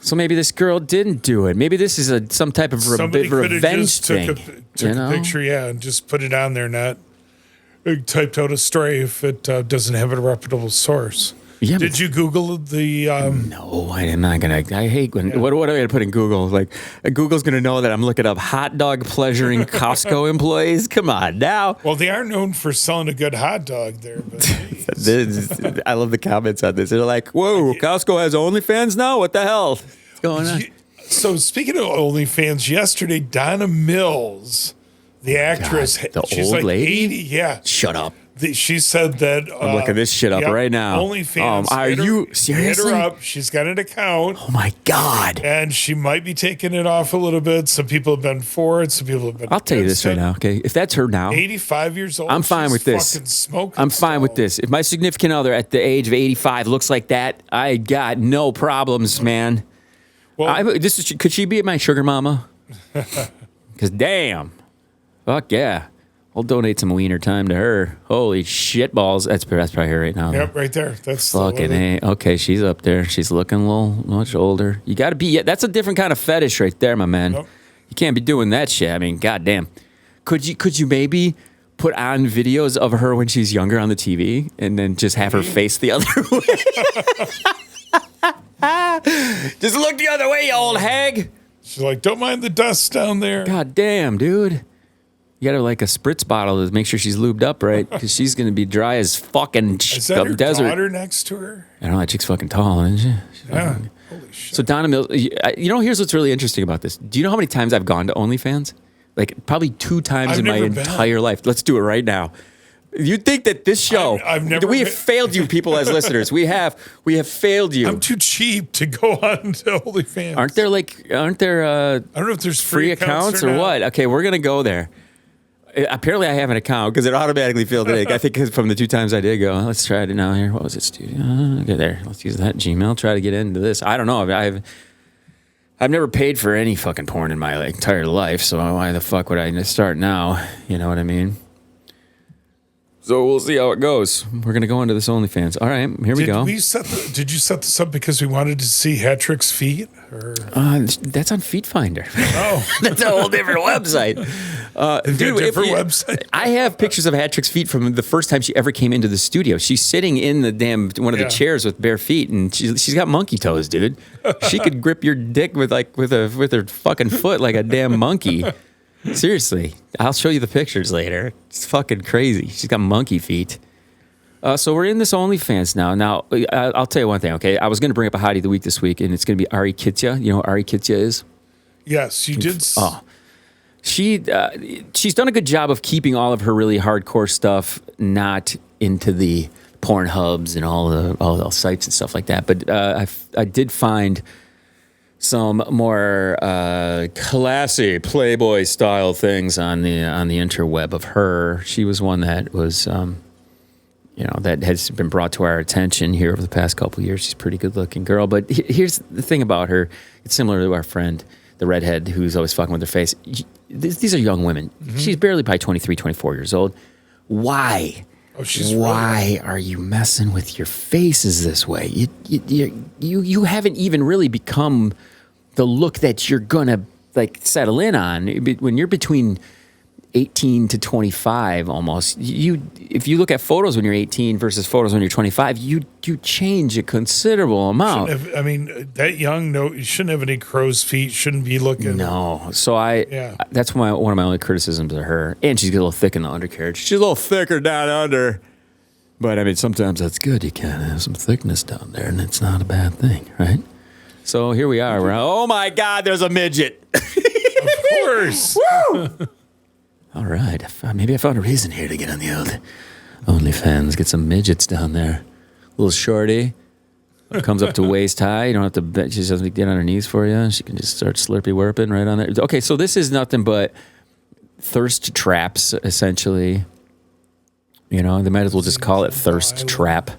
[SPEAKER 3] So maybe this girl didn't do it. Maybe this is some type of revenge thing.
[SPEAKER 4] Took a picture, and just put it on there. Not typed out a story if it doesn't have a reputable source.
[SPEAKER 3] Yeah,
[SPEAKER 4] Did you Google the?
[SPEAKER 3] No, I'm not gonna. I hate when. Yeah. What am I gonna put in Google? Like, Google's gonna know that I'm looking up hot dog pleasuring Costco employees. Come on now.
[SPEAKER 4] Well, they are known for selling a good hot dog there. But
[SPEAKER 3] I love the comments on this. They're like, "Whoa, Costco has OnlyFans now? What the hell? What's going on?"
[SPEAKER 4] So speaking of OnlyFans, yesterday Donna Mills, the actress,
[SPEAKER 3] the
[SPEAKER 4] she's
[SPEAKER 3] old
[SPEAKER 4] like
[SPEAKER 3] lady?
[SPEAKER 4] 80. Yeah,
[SPEAKER 3] Shut up.
[SPEAKER 4] She said that.
[SPEAKER 3] I'm looking this shit up right now.
[SPEAKER 4] OnlyFans.
[SPEAKER 3] Are you seriously?
[SPEAKER 4] Hit her up. She's got an account.
[SPEAKER 3] Oh my God.
[SPEAKER 4] And she might be taking it off a little bit. Some people have been for it. Some people have been.
[SPEAKER 3] I'll tell you this right now. Okay, if that's her now,
[SPEAKER 4] 85 years old.
[SPEAKER 3] I'm fine with this.
[SPEAKER 4] Fucking smoking.
[SPEAKER 3] I'm fine with this. If my significant other at the age of 85 looks like that, I got no problems, man.
[SPEAKER 4] Well,
[SPEAKER 3] could she be my sugar mama? Because damn, fuck yeah. I'll donate some wiener time to her. Holy shit balls. That's probably her right now.
[SPEAKER 4] Yep, right there. That's
[SPEAKER 3] fucking A. Okay, she's up there. She's looking a little much older. You got to be. That's a different kind of fetish right there, my man.
[SPEAKER 4] Yep.
[SPEAKER 3] You can't be doing that shit. I mean, goddamn. Could you maybe put on videos of her when she's younger on the TV and then just have her face the other way? Just look the other way, you old hag.
[SPEAKER 4] She's like, don't mind the dust down there.
[SPEAKER 3] God damn, dude. You got her like a spritz bottle to make sure she's lubed up right, because she's going to be dry as fucking
[SPEAKER 4] Is that her
[SPEAKER 3] desert.
[SPEAKER 4] daughter next to her?
[SPEAKER 3] I don't know, that chick's fucking tall, isn't she?
[SPEAKER 4] Yeah. Holy shit.
[SPEAKER 3] So Donna Mills, here's what's really interesting about this. Do you know how many times I've gone to OnlyFans? Like probably 2 times in my entire life. Let's do it right now. You'd think that this show, we have failed you people as listeners. We have failed you.
[SPEAKER 4] I'm too cheap to go on to OnlyFans.
[SPEAKER 3] Aren't there I don't
[SPEAKER 4] know if there's
[SPEAKER 3] free accounts or what? Okay, we're going to go there. Apparently, I have an account because it automatically filled it. I think from the 2 times I did go, let's try it now here. What was it, studio? Okay, there. Let's use that Gmail. Try to get into this. I don't know. I've never paid for any fucking porn in my entire life, so why the fuck would I start now? You know what I mean? So we'll see how it goes. We're gonna go into this OnlyFans. All right, here we go.
[SPEAKER 4] Did you set this up because we wanted to see Hattrick's feet? Or?
[SPEAKER 3] That's on Feet Finder.
[SPEAKER 4] Oh,
[SPEAKER 3] that's a whole different website. Dude,
[SPEAKER 4] website.
[SPEAKER 3] I have pictures of Hattrick's feet from the first time she ever came into the studio. She's sitting in the one of the chairs with bare feet, and she's got monkey toes, dude. She could grip your dick with her fucking foot like a damn monkey. Seriously, I'll show you the pictures later. It's fucking crazy. She's got monkey feet. So we're in this OnlyFans now. Now, I'll tell you one thing, okay? I was going to bring up a hottie of the week this week, and it's going to be Ari Kitya. You know who Ari Kitya is?
[SPEAKER 4] Yes, you did.
[SPEAKER 3] Oh. She's done a good job of keeping all of her really hardcore stuff not into the Pornhubs and all the sites and stuff like that. But I did find some more classy Playboy style things on the interweb of her. She was one that was that has been brought to our attention here over the past couple of years. She's a pretty good looking girl, but here's the thing about her. It's similar to our friend, the redhead, who's always fucking with her face. These are young women. Mm-hmm. She's barely probably 23, 24 years old. Why? Why are you messing with your faces this way? You haven't even really become the look that you're gonna settle in on when you're between 18 to 25 almost. If you look at photos when you're 18 versus photos when you're 25, you change a considerable amount.
[SPEAKER 4] That young, no, you shouldn't have any crow's feet. Shouldn't be looking.
[SPEAKER 3] No, so that's one of my only criticisms of her. And she's a little thick in the undercarriage. She's a little thicker down under. But sometimes that's good. You can have some thickness down there, and it's not a bad thing, right? So here we are. Oh my God, there's a midget.
[SPEAKER 4] Of course.
[SPEAKER 3] Woo! All right, maybe I found a reason here to get on the old OnlyFans. Get some midgets down there. Little shorty. Comes up to waist high. You don't have to. She doesn't get on her knees for you. She can just start slurpy warping right on there. Okay, so this is nothing but thirst traps, essentially. They might as well just call it thirst trap.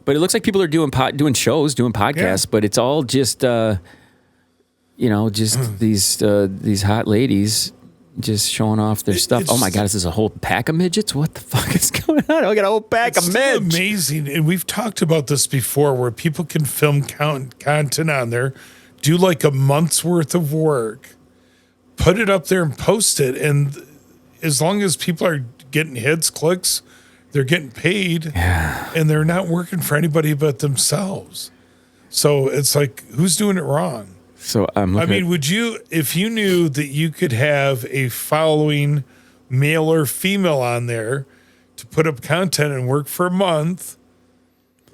[SPEAKER 3] But it looks like people are doing shows, doing podcasts, but it's all just these hot ladies just showing off their stuff. Oh my God, is this a whole pack of midgets? What the fuck is going on? I got a whole pack of midgets.
[SPEAKER 4] It's amazing. And we've talked about this before where people can film content on there, do like a month's worth of work, put it up there and post it. And as long as people are getting hits, clicks, they're getting paid, and they're not working for anybody but themselves. So it's like, who's doing it wrong?
[SPEAKER 3] So
[SPEAKER 4] would you, if you knew that you could have a following, male or female, on there to put up content and work for a month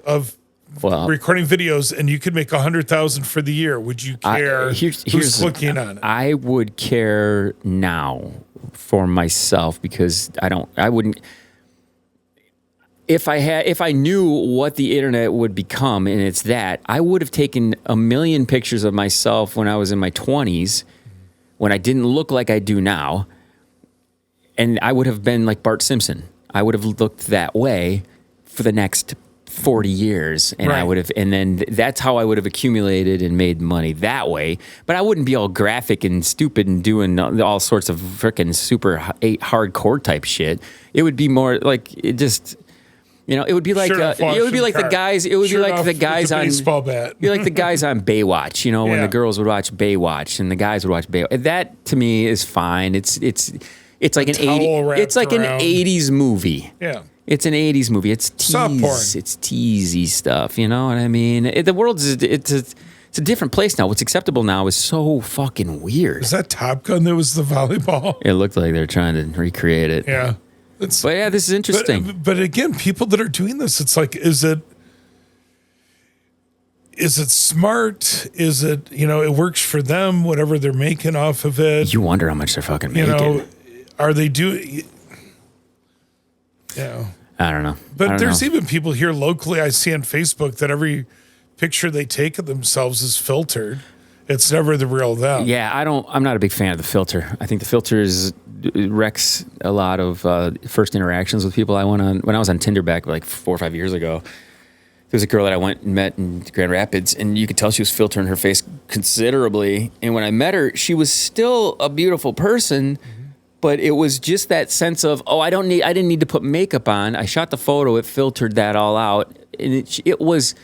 [SPEAKER 4] of recording videos, and you could make $100,000 for the year, would you care who's clicking on it?
[SPEAKER 3] I would care now for myself because I wouldn't. if I knew what the internet would become, and it's that, I would have taken a million pictures of myself when I was in my 20s, when I didn't look like I do now, and I would have been like Bart Simpson. I would have looked that way for the next 40 years, and
[SPEAKER 4] Right.
[SPEAKER 3] I would have, and then that's how I would have accumulated and made money that way. But I wouldn't be all graphic and stupid and doing all sorts of freaking super hardcore type shit. It would be more like it just. It would be like it would be like the guys. It would be like the guys on
[SPEAKER 4] baseball bat.
[SPEAKER 3] be like the guys on Baywatch. When
[SPEAKER 4] Yeah.
[SPEAKER 3] the girls would watch Baywatch and the guys would watch Baywatch. That to me is fine. It's like an
[SPEAKER 4] towel wrapped
[SPEAKER 3] It's like an
[SPEAKER 4] around.
[SPEAKER 3] 80s movie.
[SPEAKER 4] Yeah.
[SPEAKER 3] It's an 80s movie. It's
[SPEAKER 4] Soft porn.
[SPEAKER 3] It's teasy stuff. You know what I mean? The world's it's a different place now. What's acceptable now is so fucking weird.
[SPEAKER 4] Is that Top Gun that was the volleyball?
[SPEAKER 3] It looked like they're trying to recreate it.
[SPEAKER 4] Yeah.
[SPEAKER 3] But yeah, this is interesting.
[SPEAKER 4] But again, people that are doing this, it's like, is it smart? Is it, it works for them, whatever they're making off of it?
[SPEAKER 3] You wonder how much they're fucking
[SPEAKER 4] You
[SPEAKER 3] making.
[SPEAKER 4] know, are they doing,
[SPEAKER 3] I don't know.
[SPEAKER 4] But
[SPEAKER 3] I don't
[SPEAKER 4] there's
[SPEAKER 3] know.
[SPEAKER 4] even people here locally I see on Facebook that every picture they take of themselves is filtered. It's never the real them.
[SPEAKER 3] Yeah, I'm not a big fan of the filter. I think the filter wrecks a lot of first interactions with people. I went on when I was on Tinder back like 4 or 5 years ago. There was a girl that I went and met in Grand Rapids, and you could tell she was filtering her face considerably. And when I met her, she was still a beautiful person, but it was just that sense of, I didn't need to put makeup on. I shot the photo, it filtered that all out, and it was.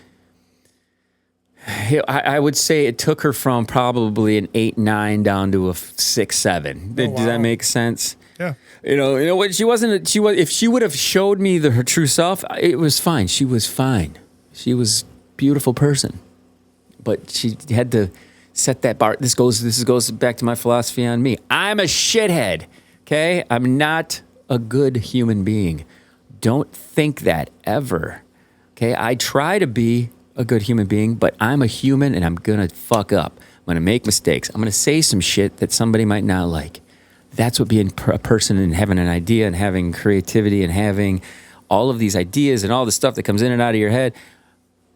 [SPEAKER 3] I would say it took her from probably an 8, 9 down to a 6, 7. Does that make sense?
[SPEAKER 4] Yeah.
[SPEAKER 3] You know what? If she would have showed me her true self, it was fine. She was fine. She was a beautiful person, but she had to set that bar. This goes back to my philosophy on me. I'm a shithead. Okay, I'm not a good human being. Don't think that ever. Okay, I try to be a good human being, but I'm a human and I'm gonna fuck up. I'm gonna make mistakes. I'm gonna say some shit that somebody might not like. That's what being a person and having an idea and having creativity and having all of these ideas and all the stuff that comes in and out of your head.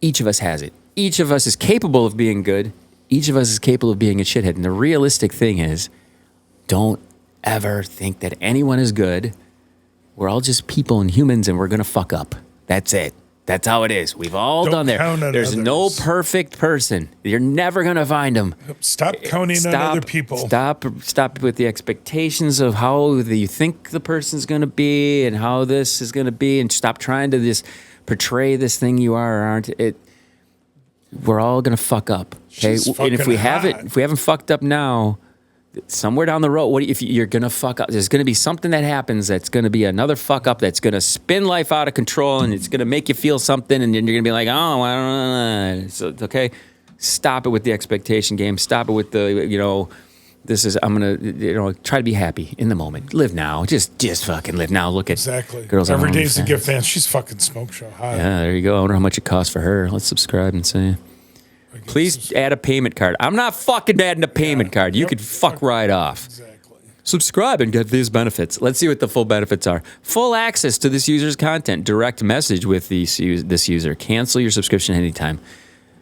[SPEAKER 3] Each of us has it. Each of us is capable of being good. Each of us is capable of being a shithead. And the realistic thing is, don't ever think that anyone is good. We're all just people and humans and we're gonna fuck up. That's it. That's how it is. We've all done there. There's no perfect person. You're never going to find them.
[SPEAKER 4] Stop counting on other people.
[SPEAKER 3] Stop with the expectations of how you think the person's going to be and how this is going to be, and stop trying to just portray this thing you are or aren't. We're all going to fuck up. Okay? And if we haven't fucked up now, somewhere down the road, if you're gonna fuck up, there's gonna be something that happens that's gonna be another fuck up that's gonna spin life out of control, and it's gonna make you feel something, and then you're gonna be like, oh, I don't know. So, okay, stop it with the expectation game. Stop it with the, I'm gonna, try to be happy in the moment. Live now. Just fucking live now. Look at girls.
[SPEAKER 4] Every day's a gift, man. She's fucking smoke show hot.
[SPEAKER 3] Yeah, there you go. I wonder how much it costs for her. Let's subscribe and see. Please add a payment card. I'm not fucking adding a payment card. You could fuck right off.
[SPEAKER 4] Exactly.
[SPEAKER 3] Subscribe and get these benefits. Let's see what the full benefits are. Full access to this user's content. Direct message with this user. Cancel your subscription anytime.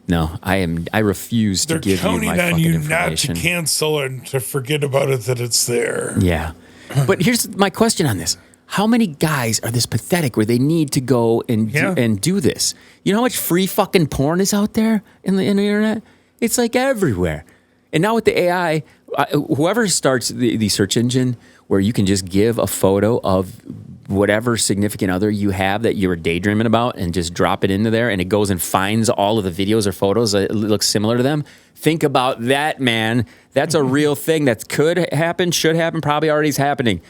[SPEAKER 3] No, I refuse to give you my fucking information.
[SPEAKER 4] They're counting on you not to cancel and to forget about it, that it's there.
[SPEAKER 3] Yeah. But here's my question on this. How many guys are this pathetic where they need to go and do this? You know how much free fucking porn is out there in the internet? It's like everywhere. And now with the AI, whoever starts the search engine where you can just give a photo of whatever significant other you have that you were daydreaming about and just drop it into there, and it goes and finds all of the videos or photos that look similar to them. Think about that, man. That's a real thing that could happen, should happen, probably already is happening.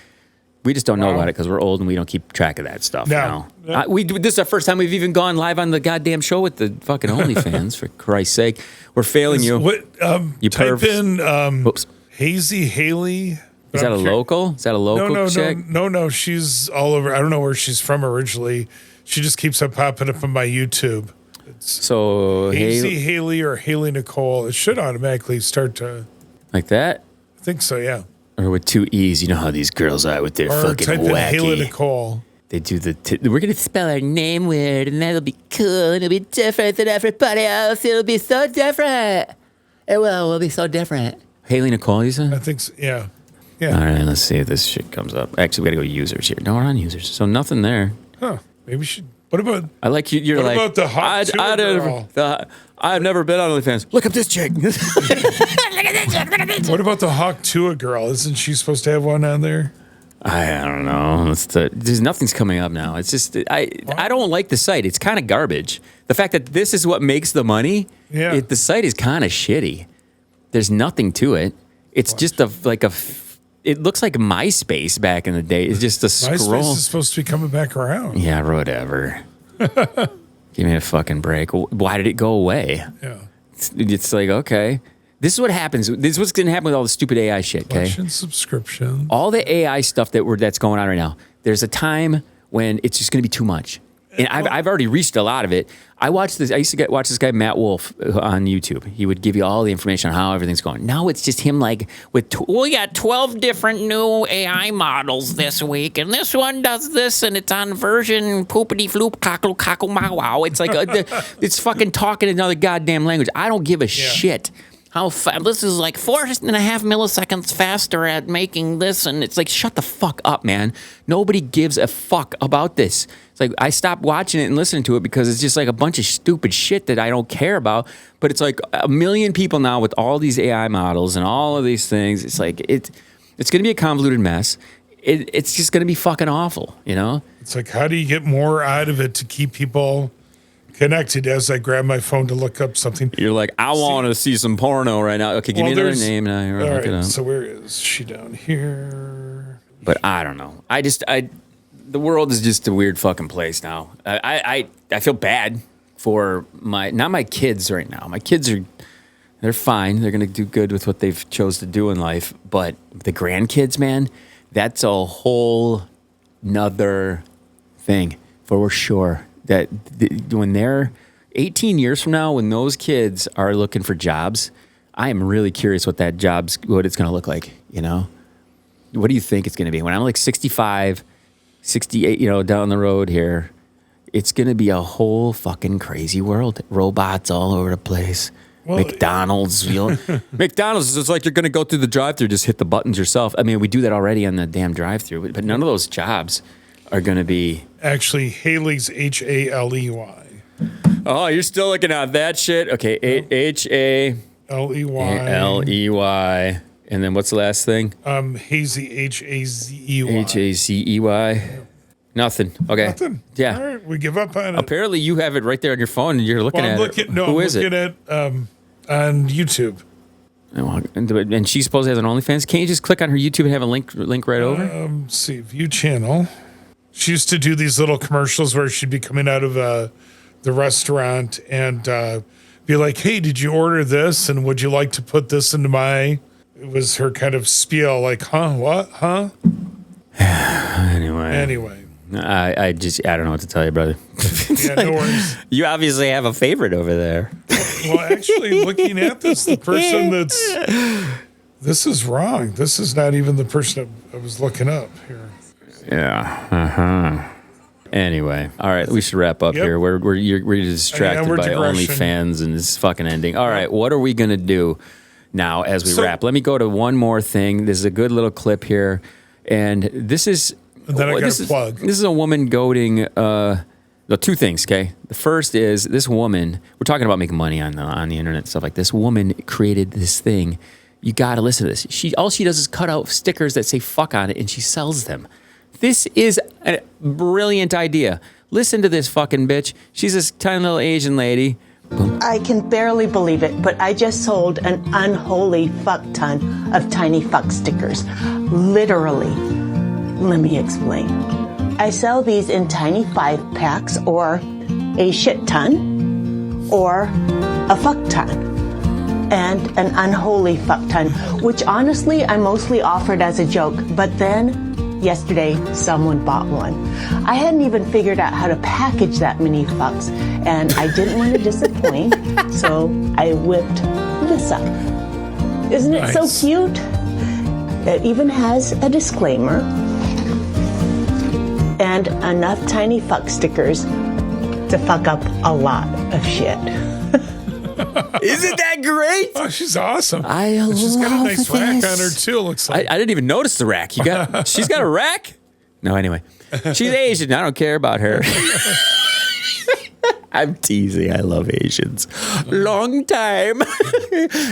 [SPEAKER 3] We just don't know about it because we're old and we don't keep track of that stuff now. This is the first time we've even gone live on the goddamn show with the fucking OnlyFans, for Christ's sake. We're failing you. You
[SPEAKER 4] type
[SPEAKER 3] pervs.
[SPEAKER 4] in Hazy Haley.
[SPEAKER 3] Is that a local? Is that a local chick?
[SPEAKER 4] No. She's all over. I don't know where she's from originally. She just keeps on popping up on my YouTube.
[SPEAKER 3] So
[SPEAKER 4] Hazy Haley or Haley Nicole. It should automatically start to.
[SPEAKER 3] Like that?
[SPEAKER 4] I think so, yeah.
[SPEAKER 3] Or with 2 E's. You know how these girls are with their fucking
[SPEAKER 4] type
[SPEAKER 3] wacky.
[SPEAKER 4] in Haley Nicole.
[SPEAKER 3] They do we're going to spell our name weird, and that'll be cool, and it'll be different than everybody else. It'll be so different. It will. We'll be so different. Haley Nicole, you said?
[SPEAKER 4] I think so. Yeah.
[SPEAKER 3] All right, let's see if this shit comes up. Actually, we got to go users here. No, we're on users. So nothing there.
[SPEAKER 4] Huh. Maybe we should. What about?
[SPEAKER 3] I like you. You're like.
[SPEAKER 4] What about the hot girl?
[SPEAKER 3] I've never been on OnlyFans. Look up this chick.
[SPEAKER 4] What about the Hawk Tua girl? Isn't she supposed to have one on there?
[SPEAKER 3] I don't know. There's nothing's coming up now. It's just I don't like the site. It's kind of garbage. The fact that this is what makes the money.
[SPEAKER 4] Yeah.
[SPEAKER 3] The site is kind of shitty. There's nothing to it. It's just it looks like MySpace back in the day. It's just a scroll.
[SPEAKER 4] MySpace is supposed to be coming back around.
[SPEAKER 3] Yeah, whatever. Give me a fucking break. Why did it go away?
[SPEAKER 4] Yeah.
[SPEAKER 3] It's like, okay. This is what happens. This is what's going to happen with all the stupid AI shit, okay?
[SPEAKER 4] Subscription.
[SPEAKER 3] All the AI stuff that's going on right now, there's a time when it's just going to be too much. And I've already reached a lot of it. I used to watch this guy, Matt Wolf, on YouTube. He would give you all the information on how everything's going. Now it's just him like, we got 12 different new AI models this week, and this one does this, and it's on version poopity floop cockle cockle mow wow. It's like, it's fucking talking another goddamn language. I don't give a shit. This is like 4.5 milliseconds faster at making this, and it's like, shut the fuck up, man. Nobody gives a fuck about this. It's like, I stopped watching it and listening to it because it's just like a bunch of stupid shit that I don't care about. But it's like a million people now with all these AI models and all of these things. It's like, it's going to be a convoluted mess. It's just going to be fucking awful, you know?
[SPEAKER 4] It's like, how do you get more out of it to keep people connected? As I grab my phone to look up something,
[SPEAKER 3] you're like, I want to see some porno right now. Okay, give me another name and I look it up.
[SPEAKER 4] So where is she down here?
[SPEAKER 3] But I don't know. The world is just a weird fucking place now. I feel bad for not my kids right now. My kids they're fine. They're gonna do good with what they've chose to do in life. But the grandkids, man, that's a whole nother thing for sure. That when they're 18 years from now, when those kids are looking for jobs, I am really curious what it's going to look like, you know? What do you think it's going to be? When I'm like 65, 68, you know, down the road here, it's going to be a whole fucking crazy world. Robots all over the place. Well, McDonald's, McDonald's is like you're going to go through the drive-thru, just hit the buttons yourself. I mean, we do that already on the damn drive-thru, but none of those jobs are going to be...
[SPEAKER 4] Actually, Haley's Haley.
[SPEAKER 3] Oh, you're still looking at that shit? Okay, Haley. Ley. And then what's the last thing?
[SPEAKER 4] Hazy, Hazey.
[SPEAKER 3] Hazey. Nothing. Okay.
[SPEAKER 4] Nothing.
[SPEAKER 3] Yeah.
[SPEAKER 4] All right, we give up on it.
[SPEAKER 3] Apparently, you have it right there on your phone, and you're looking at it.
[SPEAKER 4] Who is it? I'm looking at on YouTube.
[SPEAKER 3] And she's supposed to have an OnlyFans. Can't you just click on her YouTube and have a link right over?
[SPEAKER 4] See, view channel. She used to do these little commercials where she'd be coming out of the restaurant and be like, hey, did you order this? And would you like to put this into my... It was her kind of spiel, like, huh? What? Huh? Anyway.
[SPEAKER 3] I don't know what to tell you, brother.
[SPEAKER 4] Yeah, no worries.
[SPEAKER 3] You obviously have a favorite over there.
[SPEAKER 4] Well, actually, looking at this, the person this is wrong. This is not even the person I was looking up here.
[SPEAKER 3] Yeah. Anyway, all right, we should wrap up here. We're distracted by OnlyFans and this fucking ending. All right, what are we gonna do now as we wrap? Let me go to one more thing. This is a good little clip here, and this is.
[SPEAKER 4] And then I got a plug.
[SPEAKER 3] This is a woman goading. Two things. Okay, the first is this woman. We're talking about making money on the internet and stuff like this. Woman created this thing. You got to listen to this. All she does is cut out stickers that say "fuck" on it, and she sells them. This is a brilliant idea. Listen to this fucking bitch. She's this tiny little Asian lady. Boom.
[SPEAKER 10] I can barely believe it, but I just sold an unholy fuck ton of tiny fuck stickers. Literally. Let me explain. I sell these in tiny 5-packs or a shit ton or a fuck ton and an unholy fuck ton, which honestly I mostly offered as a joke, but then yesterday someone bought one. I hadn't even figured out how to package that many fucks, and I didn't want to disappoint, so I whipped this up. Isn't it so cute? It even has a disclaimer. And and enough tiny fuck stickers to fuck up a lot of shit.
[SPEAKER 3] Isn't that great?
[SPEAKER 4] Oh, she's awesome.
[SPEAKER 3] She's
[SPEAKER 4] got a nice rack on her too. Looks like.
[SPEAKER 3] I didn't even notice the rack. She's got a rack? No, anyway. She's Asian. I don't care about her. I'm teasing. I love Asians. Long time.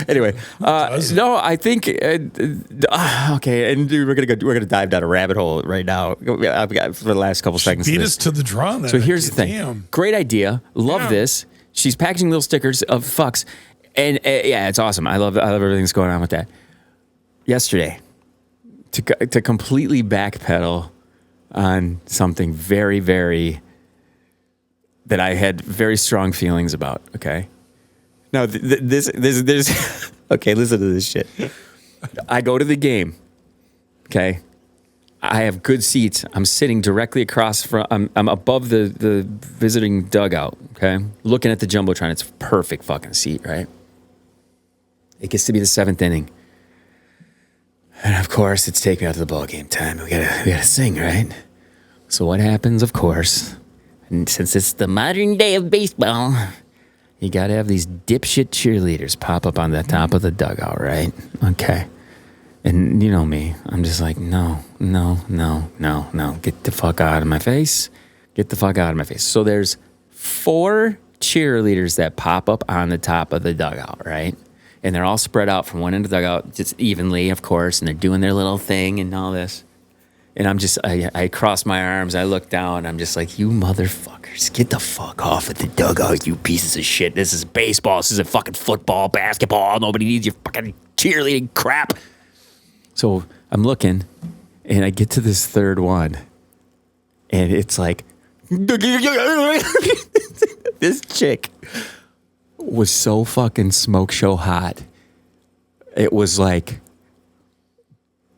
[SPEAKER 3] Anyway, no, I think okay. And dude, we're gonna dive down a rabbit hole right now. I've got for the last couple seconds.
[SPEAKER 4] Beat us to the draw.
[SPEAKER 3] So here's the thing.
[SPEAKER 4] Damn.
[SPEAKER 3] Great idea. Love this. She's packaging little stickers of fucks, and yeah, it's awesome. I love everything that's going on with that. Yesterday, to completely backpedal on something very, very that I had very strong feelings about. Okay, now there's okay. Listen to this shit. I go to the game. Okay, I have good seats. I'm sitting directly across from. I'm above the visiting dugout. Okay, looking at the jumbotron. It's a perfect fucking seat, right? It gets to be the 7th inning, and of course, it's take me out to the ball game time. We gotta sing, right? So what happens? Of course, and since it's the modern day of baseball, you gotta have these dipshit cheerleaders pop up on the top of the dugout, right? Okay. And you know me, I'm just like, no. Get the fuck out of my face. Get the fuck out of my face. So there's 4 cheerleaders that pop up on the top of the dugout, right? And they're all spread out from one end of the dugout, just evenly, of course, and they're doing their little thing and all this. And I'm just, I cross my arms, I look down, I'm just like, you motherfuckers, get the fuck off at the dugout, you pieces of shit. This is baseball, this isn't fucking football, basketball, nobody needs your fucking cheerleading crap. So I'm looking, and I get to this third one, and it's like, this chick was so fucking smoke show hot. It was like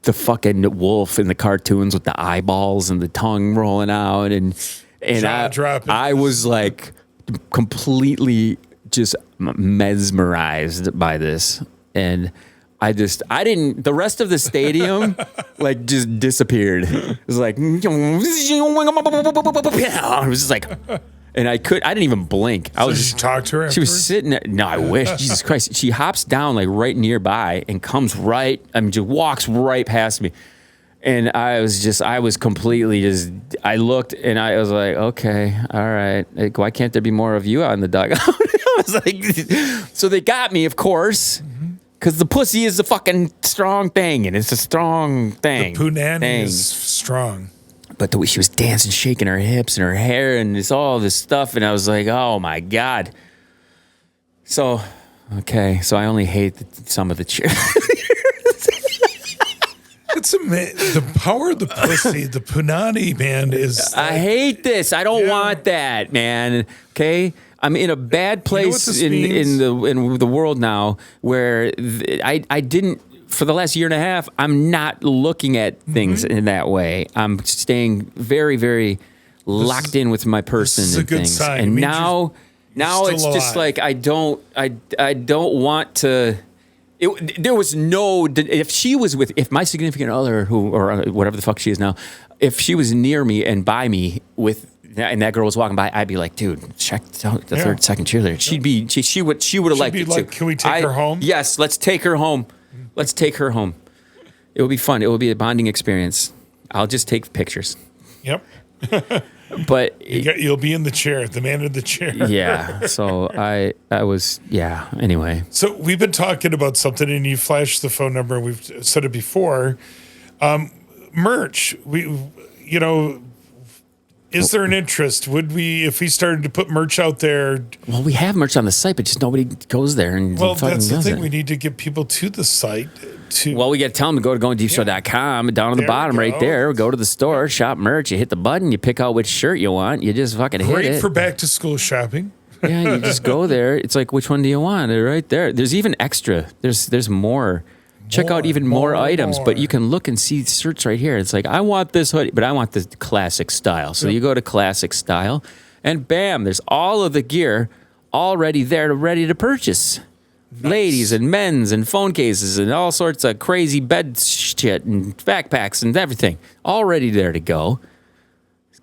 [SPEAKER 3] the fucking wolf in the cartoons with the eyeballs and the tongue rolling out, and I was like completely just mesmerized by this, and I didn't, the rest of the stadium, like, just disappeared. It was like, it was just like, and I didn't even blink. I was
[SPEAKER 4] just talk to her.
[SPEAKER 3] She was sitting there. No, I wish. Jesus Christ. She hops down, like, right nearby and comes just walks right past me. And I was completely just, I looked and I was like, okay, all right. Like, why can't there be more of you out in the dugout? I was like, so they got me, of course. Because the pussy is a fucking strong thing, and it's a strong thing.
[SPEAKER 4] The punani is strong.
[SPEAKER 3] But the way she was dancing, shaking her hips and her hair, and it's all this stuff, and I was like, oh my God. So, okay, so I only hate some of the cheerleaders.
[SPEAKER 4] It's the power of the pussy, the punani, man, is.
[SPEAKER 3] I hate this. I don't want that, man. Okay? I'm in a bad place in the world now where I didn't, for the last year and a half, I'm not looking at things in that way. I'm staying very, very locked in with my person and things.
[SPEAKER 4] Sign.
[SPEAKER 3] And now it's just like I don't want to. There was no, if my significant other or whatever the fuck she is now, if she was near me and by me and that girl was walking by, I'd be like, dude, check out the second cheerleader. She would have liked it too.
[SPEAKER 4] Can we take her home?
[SPEAKER 3] Yes, let's take her home. Let's take her home. It will be fun. It will be a bonding experience. I'll just take pictures.
[SPEAKER 4] Yep.
[SPEAKER 3] But
[SPEAKER 4] you'll be in the chair, the man in the chair.
[SPEAKER 3] Yeah. So I was, anyway.
[SPEAKER 4] So we've been talking about something, and you flashed the phone number. We've said it before. Merch. Is there an interest? Would we, if we started to put merch out there?
[SPEAKER 3] Well, we have merch on the site, but just nobody goes there and
[SPEAKER 4] that's the thing. We need to get people to the site.
[SPEAKER 3] Well, we got to tell them to go to goindeepshow.com. Down at the bottom right there, go to the store, shop merch. You hit the button, you pick out which shirt you want. You just fucking hit it.
[SPEAKER 4] Great for back to school shopping.
[SPEAKER 3] Yeah, you just go there. It's like, which one do you want? They're right there. There's even extra. There's more. Check out even more items, but you can look and see shirts right here. It's like, I want this hoodie, but I want the classic style. So you go to classic style, and bam, there's all of the gear already there, ready to purchase. Nice. Ladies and men's and phone cases and all sorts of crazy bed shit and backpacks and everything, all ready there to go.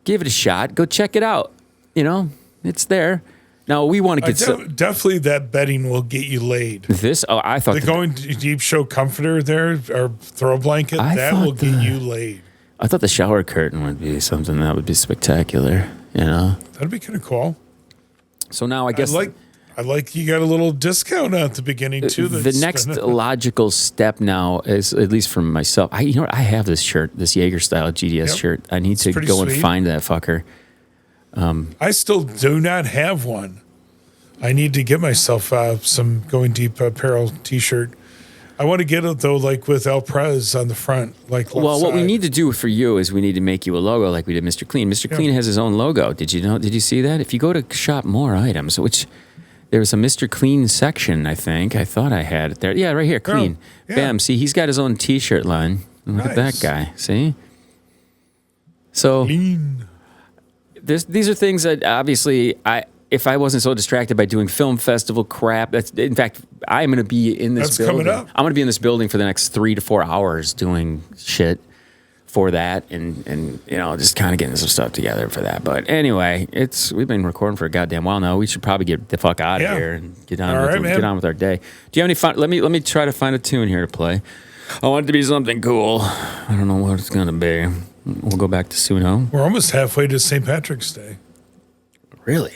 [SPEAKER 3] give it a shot. Go check it out. You know, it's there. Now we want to get
[SPEAKER 4] definitely that bedding will get you laid.
[SPEAKER 3] I thought
[SPEAKER 4] the Goin Deep Show comforter there or throw blanket that will get you laid.
[SPEAKER 3] I thought the shower curtain would be something that would be spectacular. You know,
[SPEAKER 4] that'd be kind of cool.
[SPEAKER 3] So now I guess
[SPEAKER 4] I like you got a little discount at the beginning too.
[SPEAKER 3] The next logical step now is, at least for myself, I have this shirt, this Jaeger style GDS shirt. I need to go and find that fucker.
[SPEAKER 4] I still do not have one. I need to get myself some Goin Deep apparel T-shirt. I want to get it though, like with El Prez on the front.
[SPEAKER 3] What we need to do for you is we need to make you a logo like we did Mr. Clean. Mr. Clean has his own logo. Did you know? Did you see that? If you go to shop more items, which there was a Mr. Clean section, I think. I thought I had it there. Yeah, right here, Clean. Bam. See, he's got his own T-shirt line. Look at that guy. See? So
[SPEAKER 4] Clean.
[SPEAKER 3] These are things that obviously if I wasn't so distracted by doing film festival crap, in fact, I'm going to be in this building.
[SPEAKER 4] Coming up.
[SPEAKER 3] I'm going to be in this building for the next 3 to 4 hours doing shit for that and just kind of getting some stuff together for that. But anyway, we've been recording for a goddamn while now. We should probably get the fuck out of here and get on with our day. Do you have any fun? Let me try to find a tune here to play. I want it to be something cool. I don't know what it's going to be. We'll go back to Suno.
[SPEAKER 4] We're almost halfway to St. Patrick's Day.
[SPEAKER 3] Really?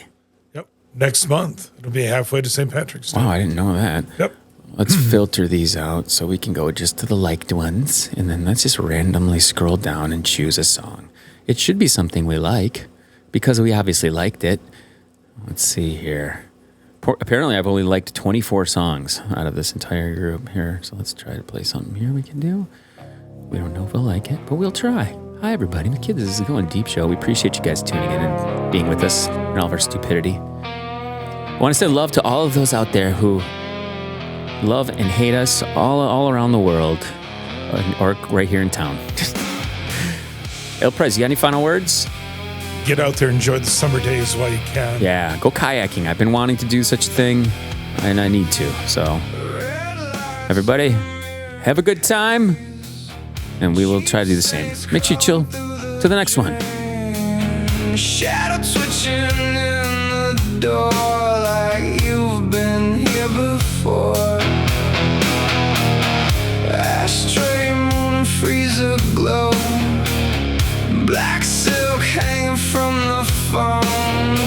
[SPEAKER 4] Yep. Next month. It'll be halfway to St. Patrick's Day.
[SPEAKER 3] Wow, I didn't know that.
[SPEAKER 4] Yep.
[SPEAKER 3] Let's filter these out so we can go just to the liked ones. And then let's just randomly scroll down and choose a song. It should be something we like because we obviously liked it. Let's see here. Apparently, I've only liked 24 songs out of this entire group here. So let's try to play something here we can do. We don't know if we'll like it, but we'll try. Hi, everybody. The kids, this is the Goin Deep Show. We appreciate you guys tuning in and being with us in all of our stupidity. I want to send love to all of those out there who love and hate us all around the world, or right here in town. El Prez, you got any final words?
[SPEAKER 4] Get out there and enjoy the summer days while you can.
[SPEAKER 3] Yeah, go kayaking. I've been wanting to do such a thing, and I need to. So, everybody, have a good time, and we will try to do the same. Make sure you chill to the next one.
[SPEAKER 9] Shadow twitching in the door like you've been here before. Ashtray, moon, freezer glow. Black silk hanging from the phone.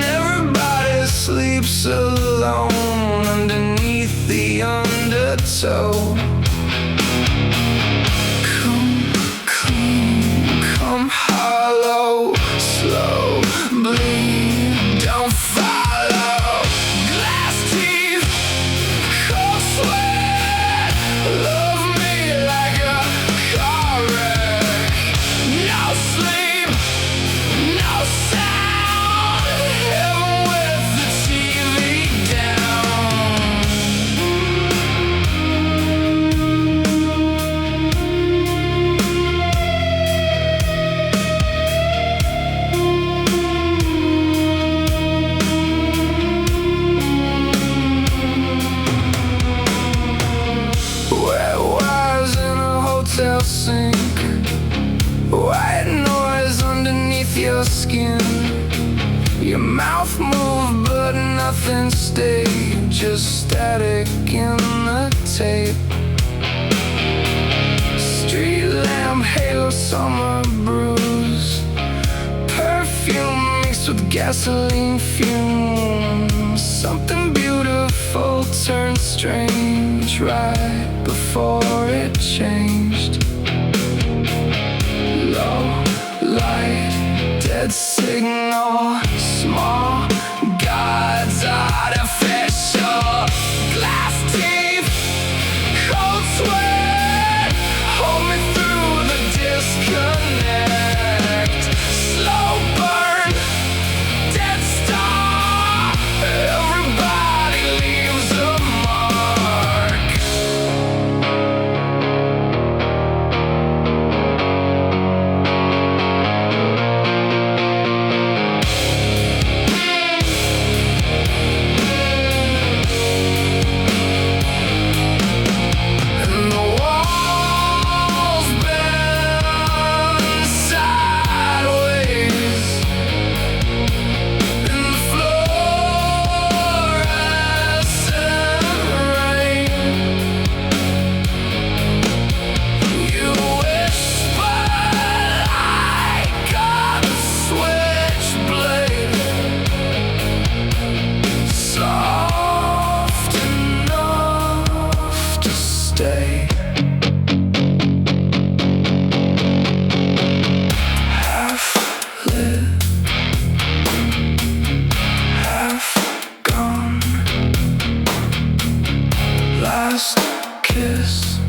[SPEAKER 9] Everybody sleeps alone underneath the undertow. Come hollow, slow bleed, don't follow. Glass teeth, cold sweat, love me like a car wreck. No sleep, no sound, heaven with the TV down. Wet wires in a hotel sink, white noise underneath your skin. Your mouth moved but nothing stayed, just static in the tape. Street lamp, halo, summer brews. Perfume mixed with gasoline fumes. Something beautiful turned strange right before it changed. Low light, dead signal, small gods, artificial. Glass teeth, cold sweat, hold me through the disconnect. Slow burn, dead star, everybody leaves a mark. day. Half lit, half gone. Last kiss.